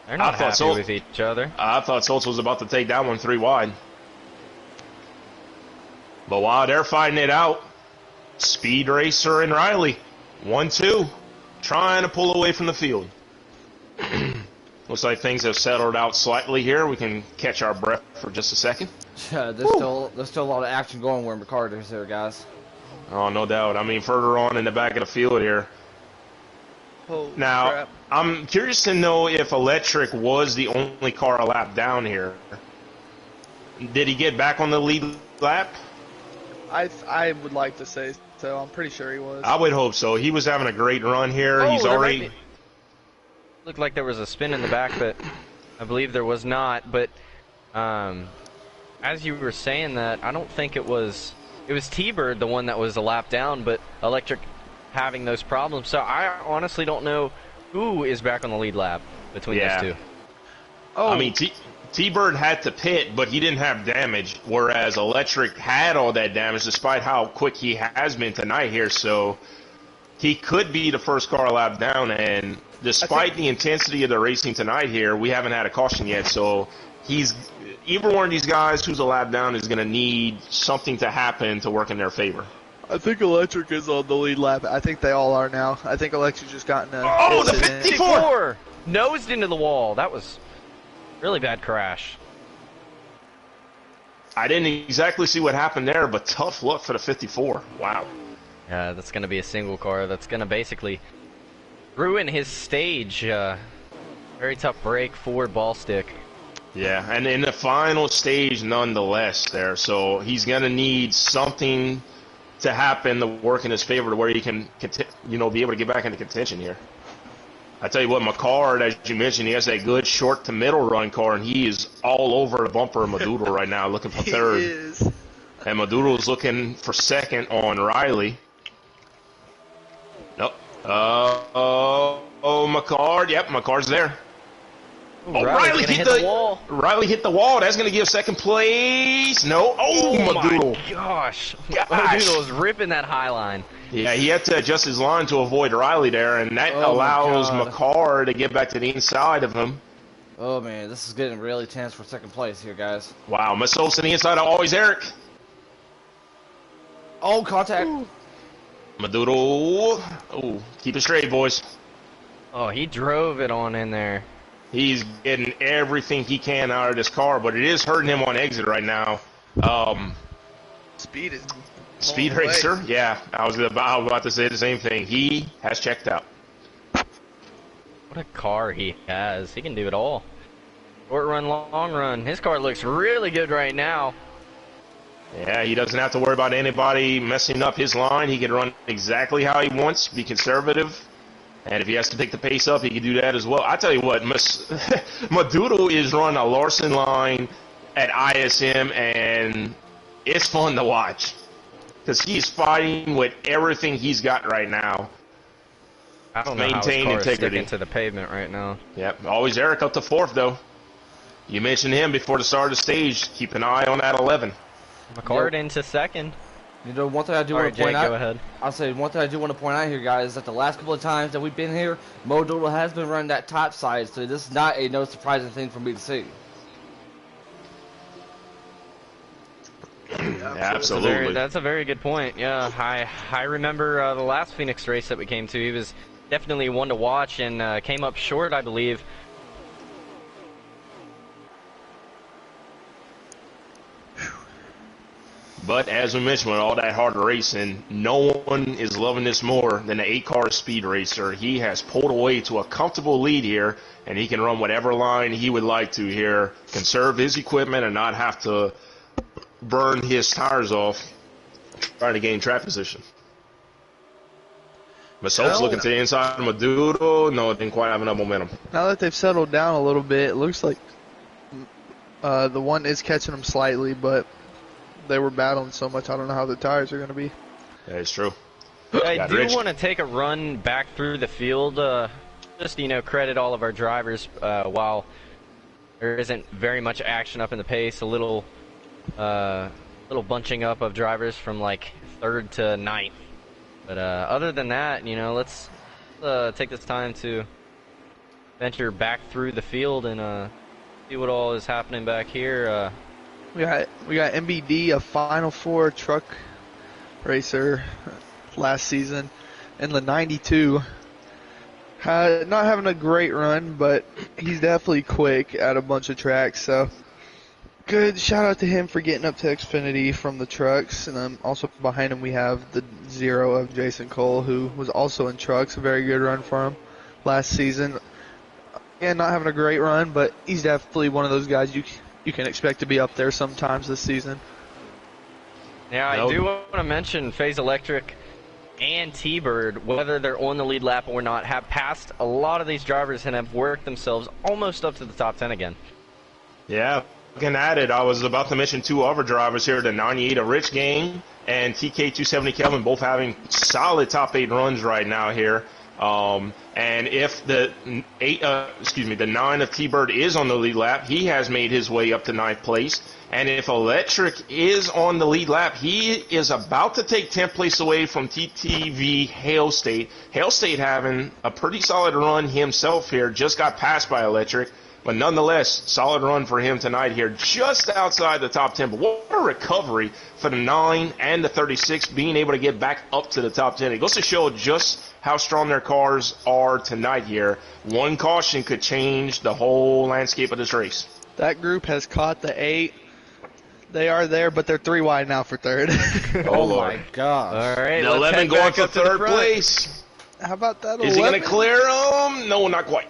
They're not happy with each other.
I thought Schultz was about to take that one 3 wide. But while they're fighting it out, Speed Racer and Riley, 1-2, trying to pull away from the field. Looks like things have settled out slightly here. We can catch our breath for just a second.
Yeah, there's still a lot of action going where McCarter's there, guys.
Oh, no doubt. I mean, further on in the back of the field here.
Holy
Now,
crap.
I'm curious to know if Electric was the only car a lap down here. Did he get back on the lead lap?
I would like to say so. I'm pretty sure he was.
I would hope so. He was having a great run here.
Oh,
He's already...
Looked like there was a spin in the back, but I believe there was not. But as you were saying that, I don't think it was T-Bird, the one that was a lap down, but Electric having those problems. So I honestly don't know who is back on the lead lap between those two.
Oh,
I mean, T-Bird had to pit, but he didn't have damage, whereas Electric had all that damage despite how quick he has been tonight here. So he could be the first car a lap down, and despite the intensity of the racing tonight here, we haven't had a caution yet. So either one of these guys who's a lap down is going to need something to happen to work in their favor.
I think Electric is on the lead lap. I think they all are now. I think Electric just got in a
the
incident.
54!
Nosed into the wall. That was really bad crash.
I didn't exactly see what happened there, but tough luck for the 54. Wow.
Yeah, that's going to be a single car. That's going to basically ruin his stage. Very tough break, forward ball stick.
Yeah, and in the final stage nonetheless there, so he's going to need something to happen to work in his favor to where he can, be able to get back into contention here. I tell you what, McCard, as you mentioned, he has that good short to middle run car, and he is all over the bumper of Maduro right now, looking for third.
He is.
And Maduro's looking for second on Riley. Nope. McCard. Yep, McCard's there.
Ooh, Riley hit the wall.
Riley hit the wall. That's going to give second place. No. Maduro.
My gosh. Maduro was ripping that high line.
Yeah, he had to adjust his line to avoid Riley there, and that allows McCard to get back to the inside of him.
Oh, man, this is getting really tense for second place here, guys.
Wow, Masos to the inside of always Eric.
Oh, contact.
Ooh.
Maduro. Oh, keep it straight, boys.
Oh, he drove it on in there.
He's getting everything he can out of this car, but it is hurting him on exit right now.
Speed is
Speed Racer, yeah. I was about to say the same thing. He has checked out.
What a car he has. He can do it all. Short run, long run. His car looks really good right now.
Yeah, he doesn't have to worry about anybody messing up his line. He can run exactly how he wants, be conservative. And if he has to pick the pace up, he can do that as well. I tell you what, Maduro is running a Larson line at ISM, and it's fun to watch. Because he's fighting with everything he's got right now.
I don't know
Maintain
how his car is
integrity.
sticking to the pavement right now.
Yep, always Eric up to fourth, though. You mentioned him before the start of the stage. Keep an eye on that 11.
McCard into second.
You know, one thing I do
All
want
right,
to point
Jake,
out.
go ahead.
I'll say one thing I do want to point out here, guys, is that the last couple of times that we've been here, Modolo has been running that top side, so this is not a no surprising thing for me to see.
Yeah, absolutely.
That's a very good point. Yeah, I remember the last Phoenix race that we came to. He was definitely one to watch and came up short, I believe.
But as we mentioned, with all that hard racing, no one is loving this more than the 8-car Speed Racer. He has pulled away to a comfortable lead here, and he can run whatever line he would like to here, conserve his equipment, and not have to burn his tires off trying to gain track position. Maso's looking to the inside of Maduro. No, it didn't quite have enough momentum.
Now that they've settled down a little bit, it looks like the one is catching them slightly, but they were battling so much, I don't know how the tires are going to be.
Yeah, it's true.
I do want to take a run back through the field. Just, credit all of our drivers while there isn't very much action up in the pace. A little bunching up of drivers from like 3rd to 9th. But other than that, let's take this time to venture back through the field and see what all is happening back here.
We got MBD, a Final Four truck racer last season, in the 92. Not having a great run, but he's definitely quick at a bunch of tracks. So good shout out to him for getting up to Xfinity from the trucks. And also behind him we have the 0 of Jason Cole, who was also in trucks. A very good run for him last season. Again, not having a great run, but he's definitely one of those guys you can expect to be up there sometimes this season.
Yeah, I do want to mention FaZe Electric and T-Bird, whether they're on the lead lap or not, have passed a lot of these drivers and have worked themselves almost up to the top 10 again.
Yeah, looking at it, I was about to mention 2 other drivers here, the 98 of Rich Gang and TK270 Kelvin, both having solid top 8 runs right now here. And if the 9 of T-Bird is on the lead lap, he has made his way up to 9th place. And if Electric is on the lead lap, he is about to take 10th place away from TTV Hale State. Hale State having a pretty solid run himself here, just got passed by Electric. But nonetheless, solid run for him tonight here, just outside the top 10. But what a recovery for the 9 and the 36, being able to get back up to the top 10. It goes to show just how strong their cars are tonight here. One caution could change the whole landscape of this race.
That group has caught the 8. They are there, but they're 3 wide now for 3rd.
Oh my gosh.
All right,
The 11 going for 3rd place.
How about that 11?
Is he going to clear them? No, not quite.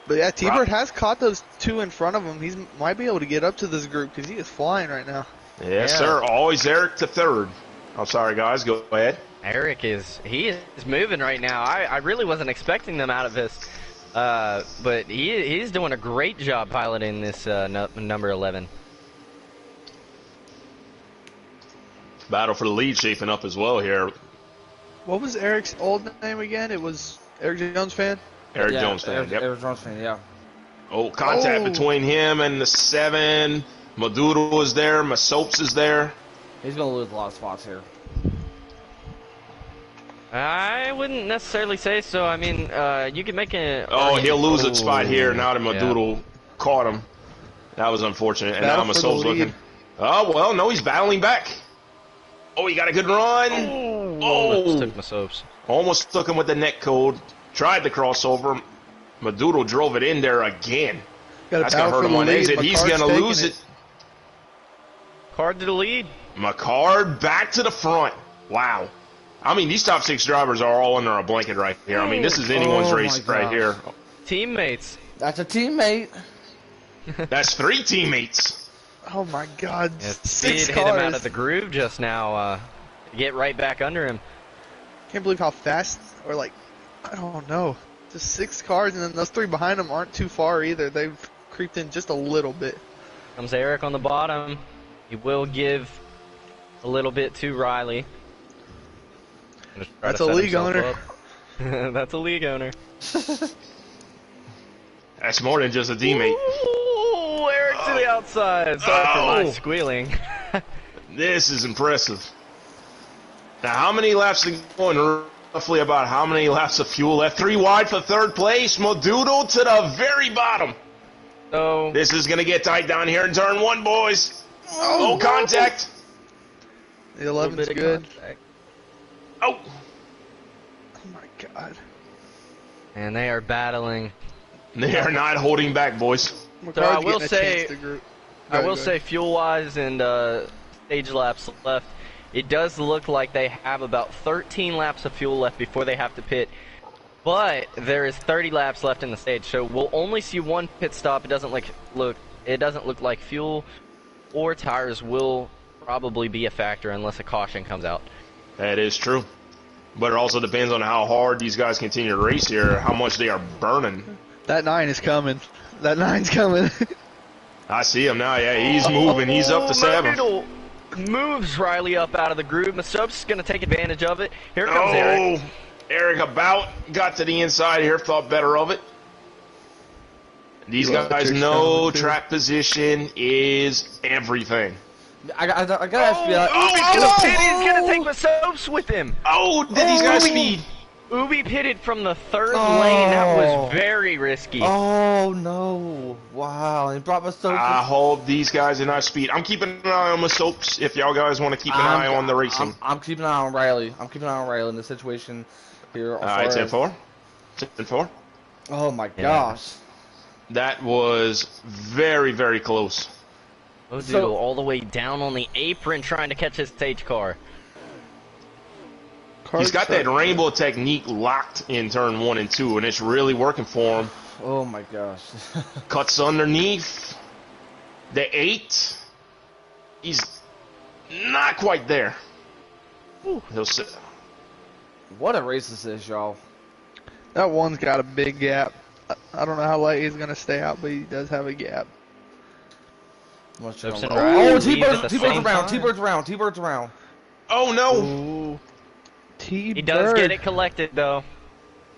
But yeah, T-Bird has caught those 2 in front of him. He might be able to get up to this group because he is flying right now.
Yes, sir. Always Eric to 3rd. I'm sorry, guys. Go ahead.
Eric is moving right now. I really wasn't expecting them out of this, but he's doing a great job piloting this number 11.
Battle for the lead shaping up as well here.
What was Eric's old name again? It was Eric Jones fan?
Eric Jones fan, yep.
Eric Jones fan, yeah.
Oh, contact between him and the 7. Maduro is there. Masopes is there.
He's going to lose a lot of spots here.
I wouldn't necessarily say so. I mean, you could make a...
Oh, he'll lose a spot here now that Maduro caught him. That was unfortunate. And now Masopes looking... Oh, well, no, he's battling back. Oh, he got a good run.
Almost took Masopes.
Almost took him with the net code. Tried the crossover. Maduro drove it in there again. That's going to hurt him on exit. He's going to lose it.
Card to the lead.
McCard back to the front. Wow. I mean, these top 6 drivers are all under a blanket right here. I mean, this is anyone's race right here.
Teammates.
That's a teammate.
That's 3 teammates.
Oh my God!
Yeah,
6
hit
cars.
him out of the groove just now. Get right back under him.
Can't believe how fast, or like, I don't know. Just 6 cars, and then those 3 behind them aren't too far either. They've creeped in just a little bit.
Comes Eric on the bottom. He will give a little bit to Riley.
That's a league owner.
That's a league owner.
That's more than just a teammate.
Ooh, Eric to the outside. Sorry for my squealing.
This is impressive. Now, how many laps are going? Roughly about how many laps of fuel left? 3 wide for 3rd place. Maduro to the very bottom.
So
this is going to get tight down here in turn 1, boys. Oh, contact.
The 11's good.
Oh.
Oh my God.
And they are battling.
They are not holding back, boys.
So I will say, fuel-wise and stage laps left, it does look like they have about 13 laps of fuel left before they have to pit. But there is 30 laps left in the stage, so we'll only see 1 pit stop. It doesn't look like fuel or tires will probably be a factor unless a caution comes out.
That is true. But it also depends on how hard these guys continue to race here, how much they are burning.
That 9 is coming. That 9's coming.
I see him now. Yeah, he's moving. He's up to 7.
Moves Riley up out of the groove. Masopes is going to take advantage of it. Here comes Eric.
Eric about got to the inside here, thought better of it. These guys know track position is everything.
I gotta ask you.
He's going to take Masopes with him.
Oh, did these guys speed?
Ubi pitted from the 3rd lane. That was was very risky.
Oh no! Wow, he brought Masops.
I hope these guys are not speed. I'm keeping an eye on my soaps. If y'all guys want to keep an eye on the racing.
I'm keeping an eye on Riley. I'm keeping an eye on Riley in the situation here.
All right, 10-4. 10-4.
Oh my gosh.
That was very, very close.
Modulo all the way down on the apron trying to catch his stage car.
He's got that rainbow technique locked in turn 1 and 2, and it's really working for him.
Oh my gosh.
Cuts underneath. The 8. He's not quite there. He'll sit.
What a race this is, y'all.
That one's got a big gap. I don't know how late he's going to stay out, but he does have a gap.
Oh, T-Bird's around.
Oh, no.
Ooh. T-Bird.
He does get it collected, though.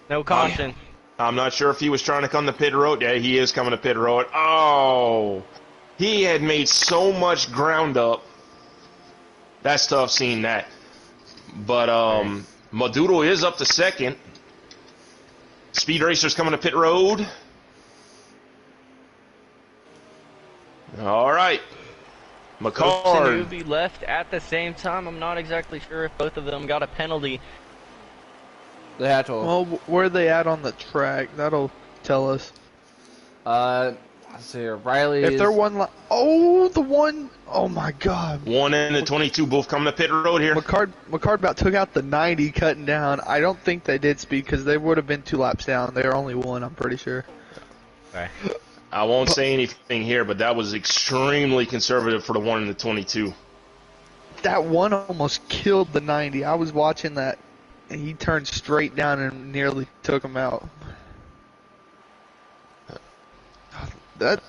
No caution.
I'm not sure if he was trying to come to pit road. Yeah, he is coming to pit road. Oh. He had made so much ground up. That's tough seeing that. But Maduro is up to second. Speed Racer's coming to pit road. All right. McCard.
Be left at the same time. I'm not exactly sure if both of them got a penalty.
They had to.
Well, where are they at on the track? That'll tell us.
Let's see here. Riley.
If they're one, the one. Oh my God.
1 and the 22 both coming to pit road here.
McCard about took out the 90 cutting down. I don't think they did speed because they would have been 2 laps down. They were only 1. I'm pretty sure.
Okay.
I won't say anything here, but that was extremely conservative for the 1 and the 22.
That one almost killed the 90. I was watching that, and he turned straight down and nearly took him out. That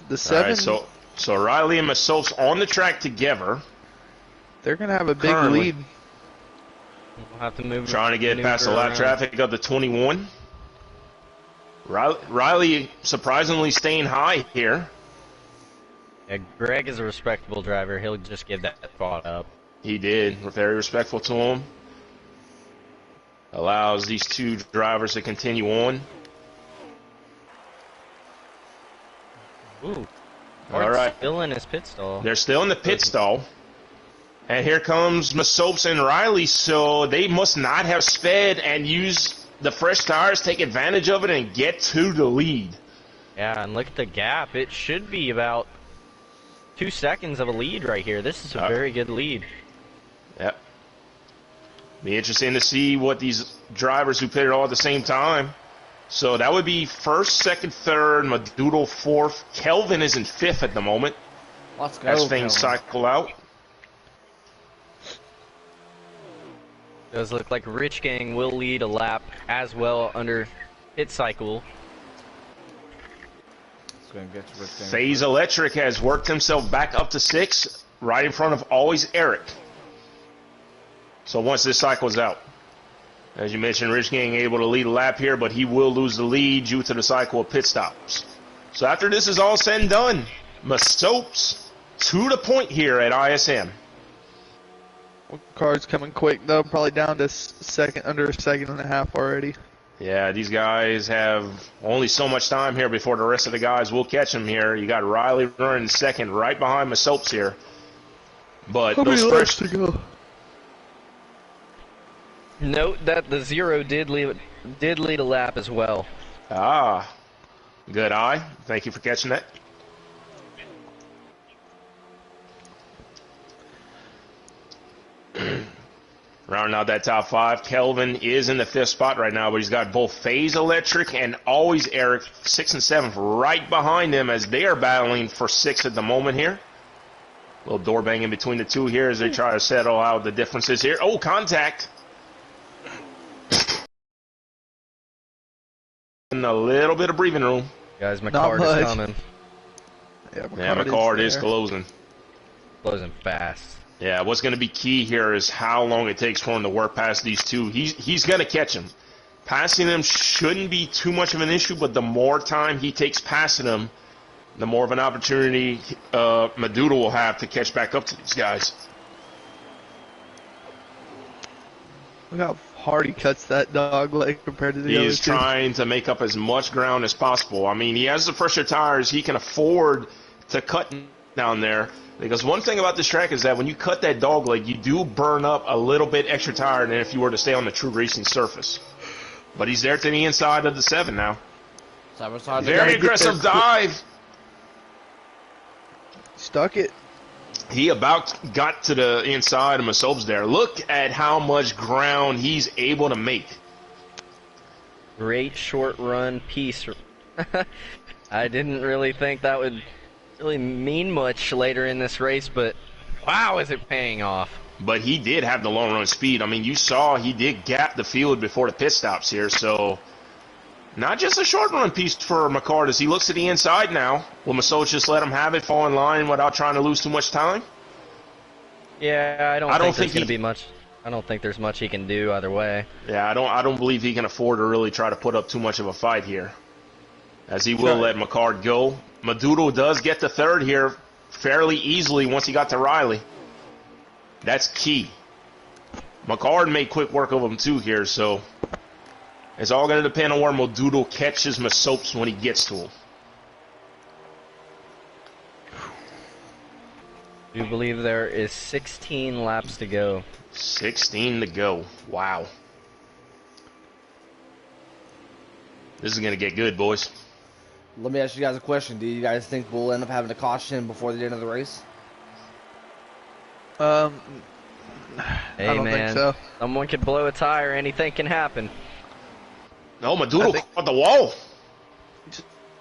the 7.
All right, so Riley and Masops on the track together.
They're gonna have a big
Currently.
lead.
We'll have to move.
Trying to get past the lap traffic of the 21. Riley surprisingly staying high here.
Yeah, Greg is a respectable driver. He'll just give that spot up.
He did. Very respectful to him. Allows these 2 drivers to continue on.
Ooh.
All right.
Still in his pit stall.
They're still in the pit stall. And here comes Masops and Riley, so they must not have sped and used the fresh tires, take advantage of it, and get to the lead.
Yeah, and look at the gap. It should be about 2 seconds of a lead right here. This is a very good lead.
Yep. Be interesting to see what these drivers who pitted all at the same time. So that would be first, second, third, Maduro fourth. Kelvin is in fifth at the moment.
Let's go,
as things cycle out.
Does look like Rich Gang will lead a lap as well under pit cycle.
FaZe Electric has worked himself back up to 6, right in front of always Eric. So once this cycle's out, as you mentioned, Rich Gang able to lead a lap here, but he will lose the lead due to the cycle of pit stops. So after this is all said and done, Masops to the point here at ISM.
Car's coming quick though, probably down to under a second and a half already.
Yeah, these guys have only so much time here before the rest of the guys will catch them here. You got Riley running second right behind Masops here. But
how
those
many laps
fresh
to go?
Note that the 0 did lead a lap as well.
Ah, good eye. Thank you for catching that. Rounding out that top 5, Kelvin is in the 5th spot right now, but he's got both FaZe Electric and always Eric 6th and 7th right behind him as they are battling for 6th at the moment here. Little door bang in between the two here as they try to settle out the differences here. Oh, contact. And a little bit of breathing room.
Guys, McCard is coming.
Yeah,
McCard is closing.
Closing fast.
Yeah, what's going to be key here is how long it takes for him to work past these two. He's going to catch him. Passing him shouldn't be too much of an issue, but the more time he takes passing him, the more of an opportunity Maduro will have to catch back up to these guys.
Look how hard he cuts that dog leg compared to the
He
other
is
two.
trying to make up as much ground as possible. I mean, he has the fresher tires. He can afford to cut down there. Because one thing about this track is that when you cut that dog leg, you do burn up a little bit extra tire than if you were to stay on the true racing surface. But he's there to the inside of the 7 now. Very aggressive dive.
Stuck it.
He about got to the inside of Masopes there. Look at how much ground he's able to make.
Great short run piece. I didn't really think that would really mean much later in this race, but wow, is it paying off.
But he did have the long run speed. I mean, you saw he did gap the field before the pit stops here, so not just a short run piece for McCart as he looks to the inside now. Will Masopes just let him have it, fall in line without trying to lose too much time?
Yeah, I don't think there's going to be much. I don't think there's much he can do either way.
Yeah, I don't believe he can afford to really try to put up too much of a fight here, as he will let McCart go. Maduro does get the third here fairly easily once he got to Riley. That's key. McCart made quick work of him too here, so it's all going to depend on where Maduro catches Masopes when he gets to him.
I do believe there is 16 laps to go.
16 to go. Wow. This is going to get good, boys.
Let me ask you guys a question. Do you guys think we'll end up having to caution him before the end of the race?
Hey,
I don't
man,
think so.
Someone could blow a tire. Anything can happen.
No, Maduro caught the wall.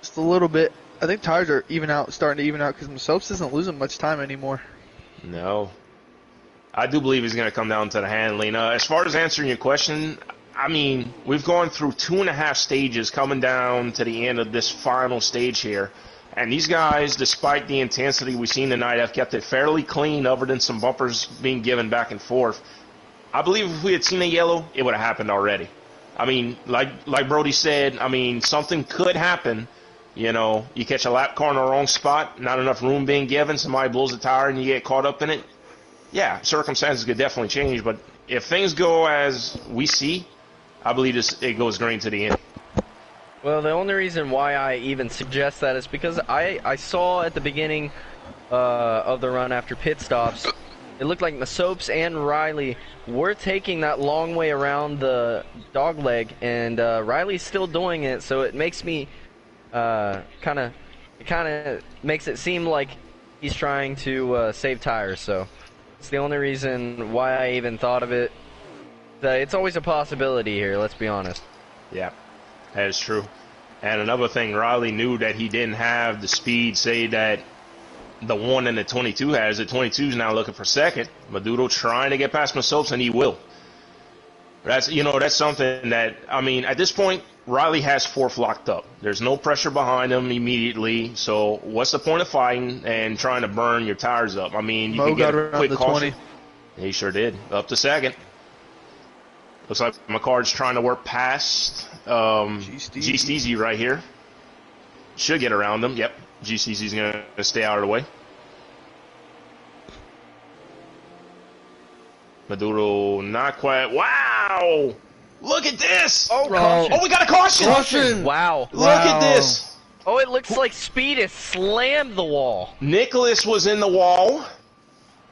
Just a little bit. I think tires are starting to even out because Masopes isn't losing much time anymore.
No. I do believe he's going to come down to the handling. As far as answering your question, I mean, we've gone through 2.5 stages coming down to the end of this final stage here. And these guys, despite the intensity we've seen tonight, have kept it fairly clean other than some bumpers being given back and forth. I believe if we had seen a yellow, it would have happened already. I mean, like Brody said, I mean, something could happen. You know, you catch a lap car in the wrong spot, not enough room being given, somebody blows the tire and you get caught up in it. Yeah, circumstances could definitely change, but if things go as we see, I believe it goes green to the end.
Well, the only reason why I even suggest that is because I saw at the beginning of the run after pit stops, it looked like Masopes and Riley were taking that long way around the dog leg, and Riley's still doing it, so it makes me kind of makes it seem like he's trying to save tires. So it's the only reason why I even thought of it. It's always a possibility here, let's be honest.
Yeah, that is true. And another thing, Riley knew that he didn't have the speed, say, that the 1 and the 22 has. The 22 is now looking for second. Maduro trying to get past Masopes, and he will. That's something that, I mean, at this point, Riley has fourth locked up. There's no pressure behind him immediately, so what's the point of fighting and trying to burn your tires up? I mean, you can get a quick caution. 20. He sure did. Up to second. Looks like McCart's trying to work past G-Steezy right here. Should get around him. Yep. G-Steezy's going to stay out of the way. Maduro not quite. Wow! Look at this!
Oh, caution.
Oh, we got a caution!
Caution!
Wow.
Look at this!
Oh, it looks like Speed has slammed the wall.
Nicholas was in the wall.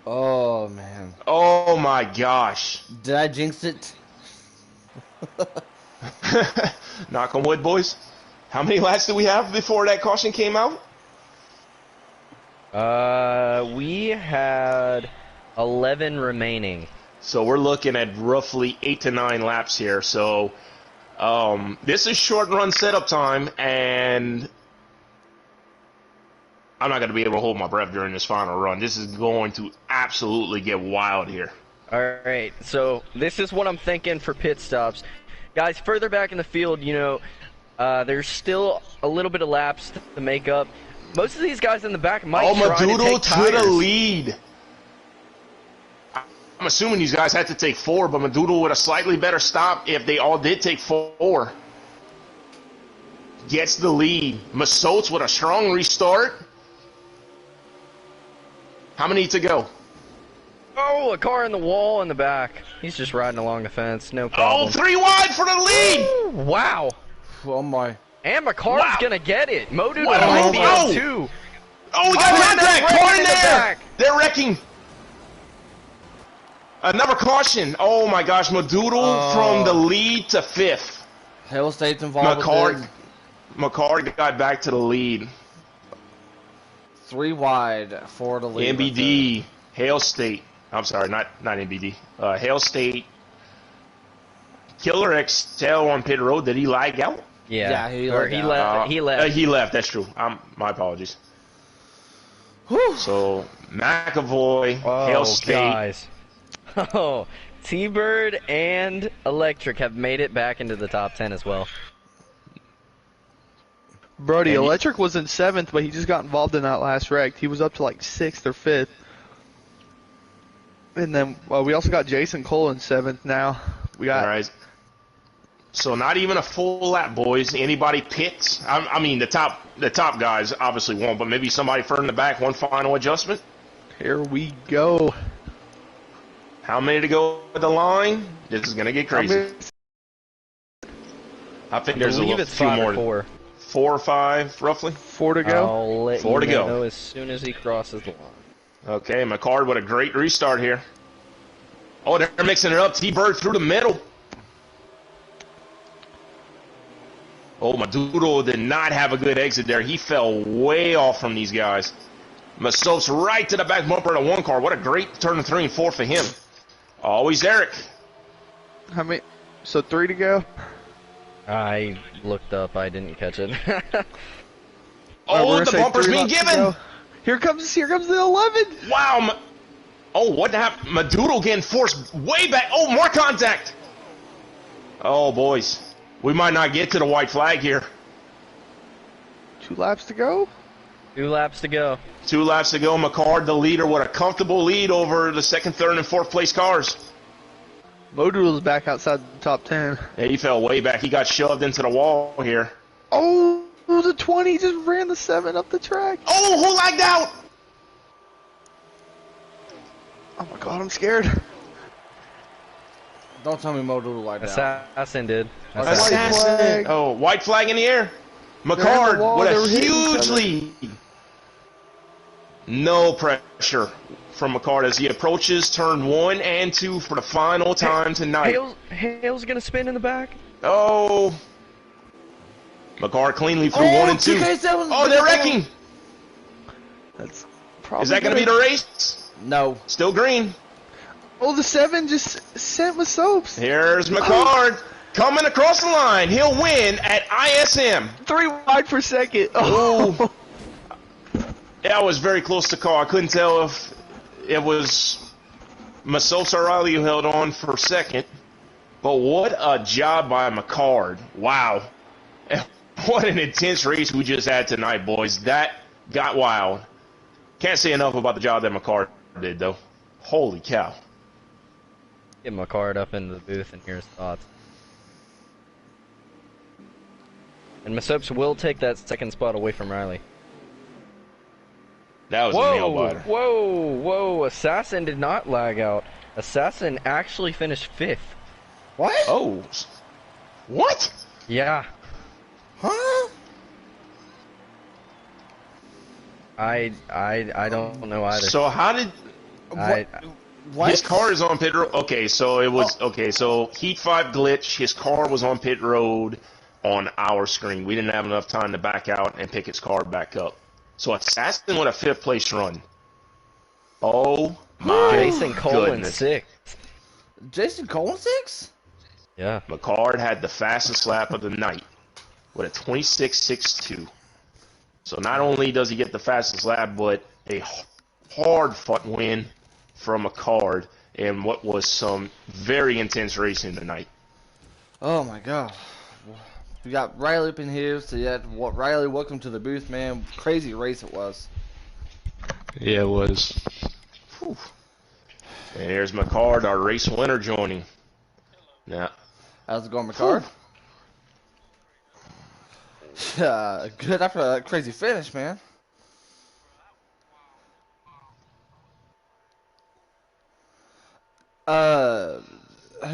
Oh, man.
Oh, my gosh.
Did I jinx it?
Knock on wood, boys. How many laps did we have before that caution came out?
We had 11 remaining.
So we're looking at roughly 8 to 9 laps here. So this is short run setup time, and I'm not going to be able to hold my breath during this final run. This is going to absolutely get wild here.
All right, so this is what I'm thinking for pit stops. Guys, further back in the field, there's still a little bit of laps to make up. Most of these guys in the back might try to take tires.
To the lead. I'm assuming these guys had to take 4, but Maduro with a slightly better stop if they all did take 4. Gets the lead. Masopes with a strong restart. How many to go?
Oh, a car in the wall in the back. He's just riding along the fence. No
Oh,
problem.
3 wide for the lead.
Ooh, wow.
Oh my.
And McCart's
Wow.
gonna get it. Modu
What
might
a
be
low.
on 2.
Oh, we got
Oh,
contact.
they're
Car
wrecking
in
in the
there.
back.
They're wrecking. Another caution. Oh my gosh, Madoodle from the lead to 5th.
Hale State's involved with this.
McCard got back to the lead.
3 wide for the lead.
NBD, Hale State. I'm sorry, not NBD. Hale State. Killer XL on pit road. Did he lag out?
Yeah,
he
or
left
he
out.
left. He left.
He left. That's true. My apologies.
Whew.
So McAvoy,
Oh,
Hale State.
guys. Oh, T-Bird and Electric have made it back into the top 10 as well.
Brody,
And he-
Electric was in 7th, but he just got involved in that last wreck. He was up to like 6th or 5th. And then we also got Jason Cole in 7th now. We got
All right. So not even a full lap, boys. Anybody pits? I mean, the top guys obviously won't, but maybe somebody further in the back. One final adjustment.
Here we go.
How many to go at the line? This is gonna get crazy. I think there's a
believe
little,
it's
few
5
more.
or 4.
4 or 5, roughly.
4 to go.
I'll let
4 to
you
go.
know as soon as he crosses the line.
Okay, McCard with a great restart here. Oh, they're mixing it up. T-Bird through the middle. Oh, Madoodle did not have a good exit there. He fell way off from these guys. Masop's right to the back bumper of the 1 car. What a great turn to 3 and 4 for him. Always Eric.
How many? So 3 to go.
I looked up. I didn't catch it.
Oh,
We're
the
gonna say
bumper's
3
being
laps to
given.
go. Here comes the 11.
Wow. Oh, what happened? Madoodle getting forced way back. Oh, more contact. Oh, boys. We might not get to the white flag here.
2 laps to go.
2 laps to go.
2 laps to go. McCard, the leader, with a comfortable lead over the 2nd, 3rd, and 4th place cars.
Modoodle's back outside the top 10.
Yeah, he fell way back. He got shoved into the wall here.
Oh, the 20 just ran the 7 up the track.
Oh, who lagged out?
Oh my god, I'm scared.
Don't tell me Modoodle like that.
Assassin did.
White
Assassin.
flag.
Oh, white flag in the air.
They're in
McCard
the wall,
with
they
a
were hitting
huge
each other.
lead. No pressure from McCard as he approaches turn 1 and 2 for the final time tonight.
Hale's gonna spin in the back.
Oh. McCard cleanly through 1 and 2.
TK7 's
Oh, they're wrecking.
That's probably
Is that going to be the race?
No.
Still green.
Oh, the 7 just sent with soaps.
Here's McCard coming across the line. He'll win at ISM.
3 wide for 2nd. Oh.
That was very close to call. I couldn't tell if it was Masos O'Reilly who held on for 2nd. But what a job by McCard. Wow. What an intense race we just had tonight, boys. That got wild. Can't say enough about the job that McCard did, though. Holy cow.
Get my card up into the booth and hear his thoughts. And Masops will take that 2nd spot away from Riley.
That was a nail biter.
Whoa! Assassin did not lag out. Assassin actually finished 5th.
What?
Oh. What?
Yeah.
Huh?
I don't know either.
So how did...
What?
His car is on pit road. Okay, so it was... Okay, so Heat 5 glitch. His car was on pit road on our screen. We didn't have enough time to back out and pick his car back up. So Assassin with a 5th place run. Oh my
Jason Cole in
goodness.
6th.
Jason Cole in 6?
Yeah.
McCard had the fastest lap of the night with a 26.62. So not only does he get the fastest lap, but a hard-fought win from McCard in what was some very intense racing tonight.
Oh my god. We got Riley up in here, so yeah, Riley, welcome to the booth, man. Crazy race it was.
Yeah, it was. Whew. And here's McCard, our race winner, joining. Now,
How's it going, McCard? Good after that crazy finish, man.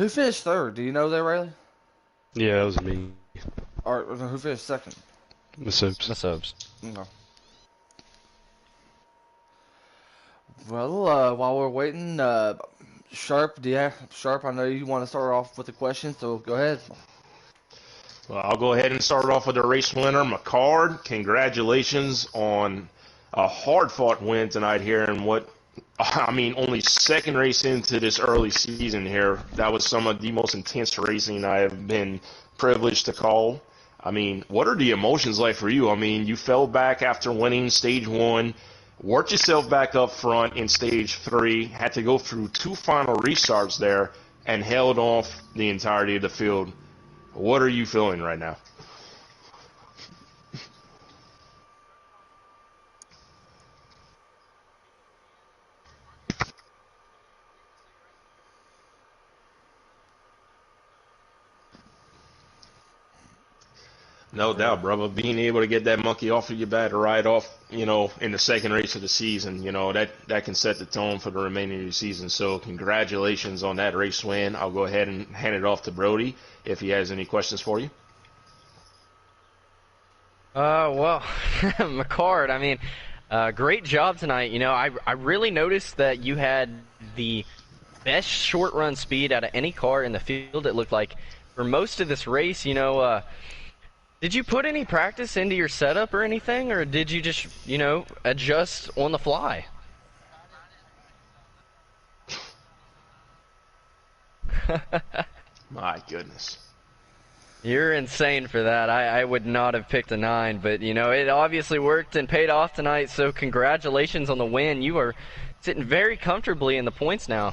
Who finished third? Do you know that, Riley?
Yeah, that was me.
Or who finished second?
The soaps.
The subs.
No. Well, while we're waiting, Sharp, Sharp, I know you want to start off with a question, so go ahead.
Well, I'll go ahead and start off with the race winner, McCard. Congratulations on a hard-fought win tonight here in what, I mean, only second race into this early season here. That was some of the most intense racing I have been privileged to call. I mean, what are the emotions like for you? I mean, you fell back after winning stage 1, worked yourself back up front in stage 3, had to go through 2 final restarts there, and held off the entirety of the field. What are you feeling right now? No doubt, brother. Being able to get that monkey off of your back to ride off, you know, in the second race of the season, you know, that can set the tone for the remaining of the season. So congratulations on that race win. I'll go ahead and hand it off to Brody if he has any questions for you.
Well, McCard, I mean, great job tonight. You know, I really noticed that you had the best short run speed out of any car in the field, it looked like, for most of this race. You know, did you put any practice into your setup or anything, or did you just, you know, adjust on the fly?
My goodness.
You're insane for that. I would not have picked a 9, but, you know, it obviously worked and paid off tonight, so congratulations on the win. You are sitting very comfortably in the points now.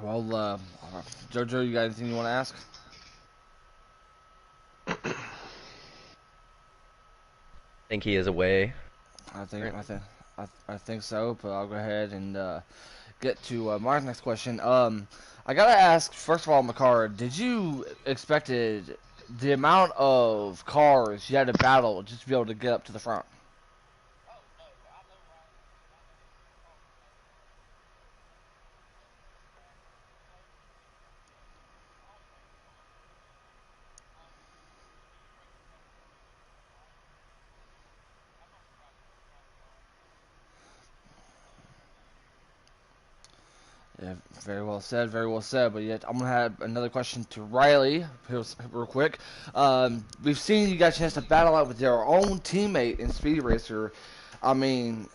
Well, Jojo, you got anything you want to ask?
Think he is away.
I think so, but I'll go ahead and get to my next question. I gotta ask, first of all, McCard, did you expected the amount of cars you had to battle just to be able to get up to the front? Yeah, very well said, very well said. But yet, I'm gonna have another question to Riley, real quick. We've seen you got a chance to battle out with your own teammate in Speed Racer. I mean,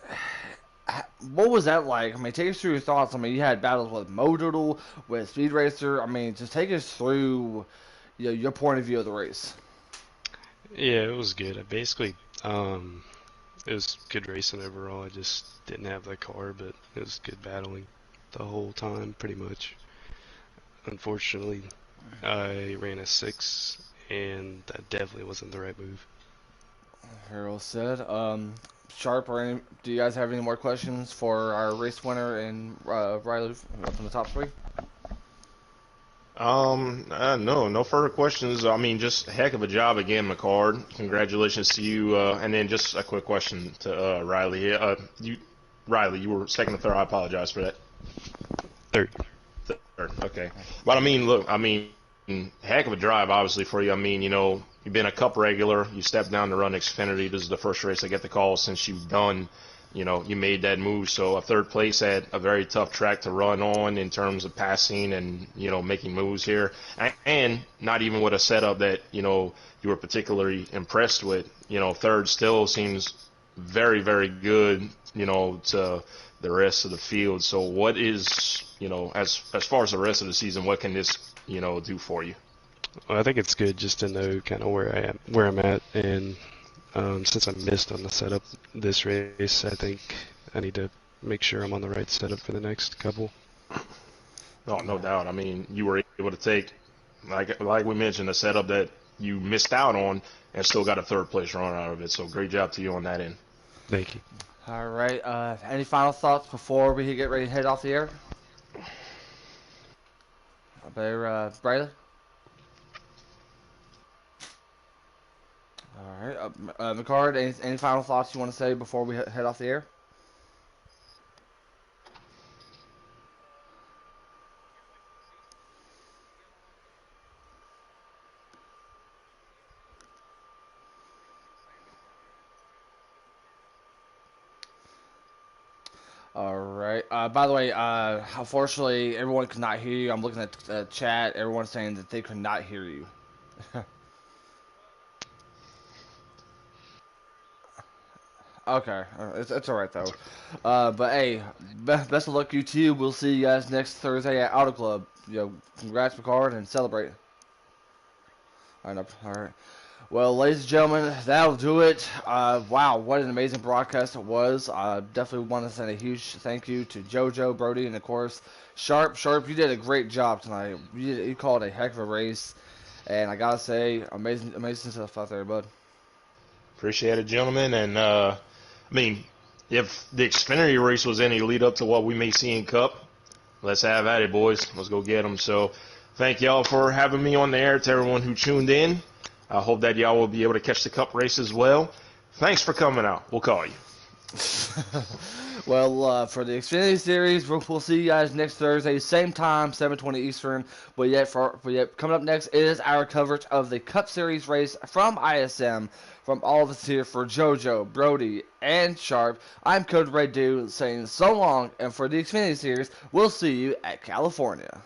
what was that like? I mean, take us through your thoughts. I mean, you had battles with Modoodle, with Speed Racer. I mean, just take us through, you know, your point of view of the race.
Yeah, it was good. I basically, it was good racing overall. I just didn't have the car, but it was good battling the whole time, pretty much. Unfortunately, I ran a 6, and that definitely wasn't the right move.
Very well said. Sharp, do you guys have any more questions for our race winner and Riley up in the top 3?
No further questions. I mean, just a heck of a job again, McCard. Congratulations to you. And then just a quick question to Riley. Riley, you were second or third. I apologize for that.
Third.
Third. Okay. But I mean, look, heck of a drive, obviously, for you. I mean, you know, you've been a Cup regular. You stepped down to run Xfinity. This is the first race I get the call since you've done. You know, you made that move. So a third place at a very tough track to run on in terms of passing and, you know, making moves here. And not even with a setup that, you know, you were particularly impressed with. You know, third still seems very, very good, you know, to the rest of the field. So what is, you know, as far as the rest of the season, what can this, you know, do for you?
Well, I think it's good just to know kind of where I'm at, and since I missed on the setup this race, I think I need to make sure I'm on the right setup for the next couple.
Oh, no doubt. I mean, you were able to take, like we mentioned, a setup that you missed out on and still got a third place run out of it. So great job to you on that end.
Thank you.
All right. Any final thoughts before we get ready to head off the air? Riley? All right. McCard, any final thoughts you want to say before we head off the air? All right. By the way, unfortunately, everyone could not hear you. I'm looking at the chat. Everyone's saying that they could not hear you. Okay, it's all right though. But hey, best of luck you two. We'll see you guys next Thursday at Auto Club. Congrats, Picard, and celebrate. All right. Well, ladies and gentlemen, that'll do it. Wow, what an amazing broadcast it was. Definitely want to send a huge thank you to JoJo, Brody, and of course Sharp. Sharp, you did a great job tonight. You called a heck of a race, and I gotta say, amazing stuff out there, bud.
Appreciate it, gentlemen. And I mean, if the Xfinity race was any lead up to what we may see in Cup, let's have at it, boys. Let's go get them. So, thank y'all for having me on the air. To everyone who tuned in, I hope that y'all will be able to catch the Cup race as well. Thanks for coming out. We'll call you.
Well, for the Xfinity Series, we'll see you guys next Thursday, same time, 7:20 Eastern. But yet, coming up next is our coverage of the Cup Series race from ISM. From all of us here for JoJo, Brody, and Sharp, I'm Code Red Dude saying so long, and for the Xfinity Series, we'll see you at California.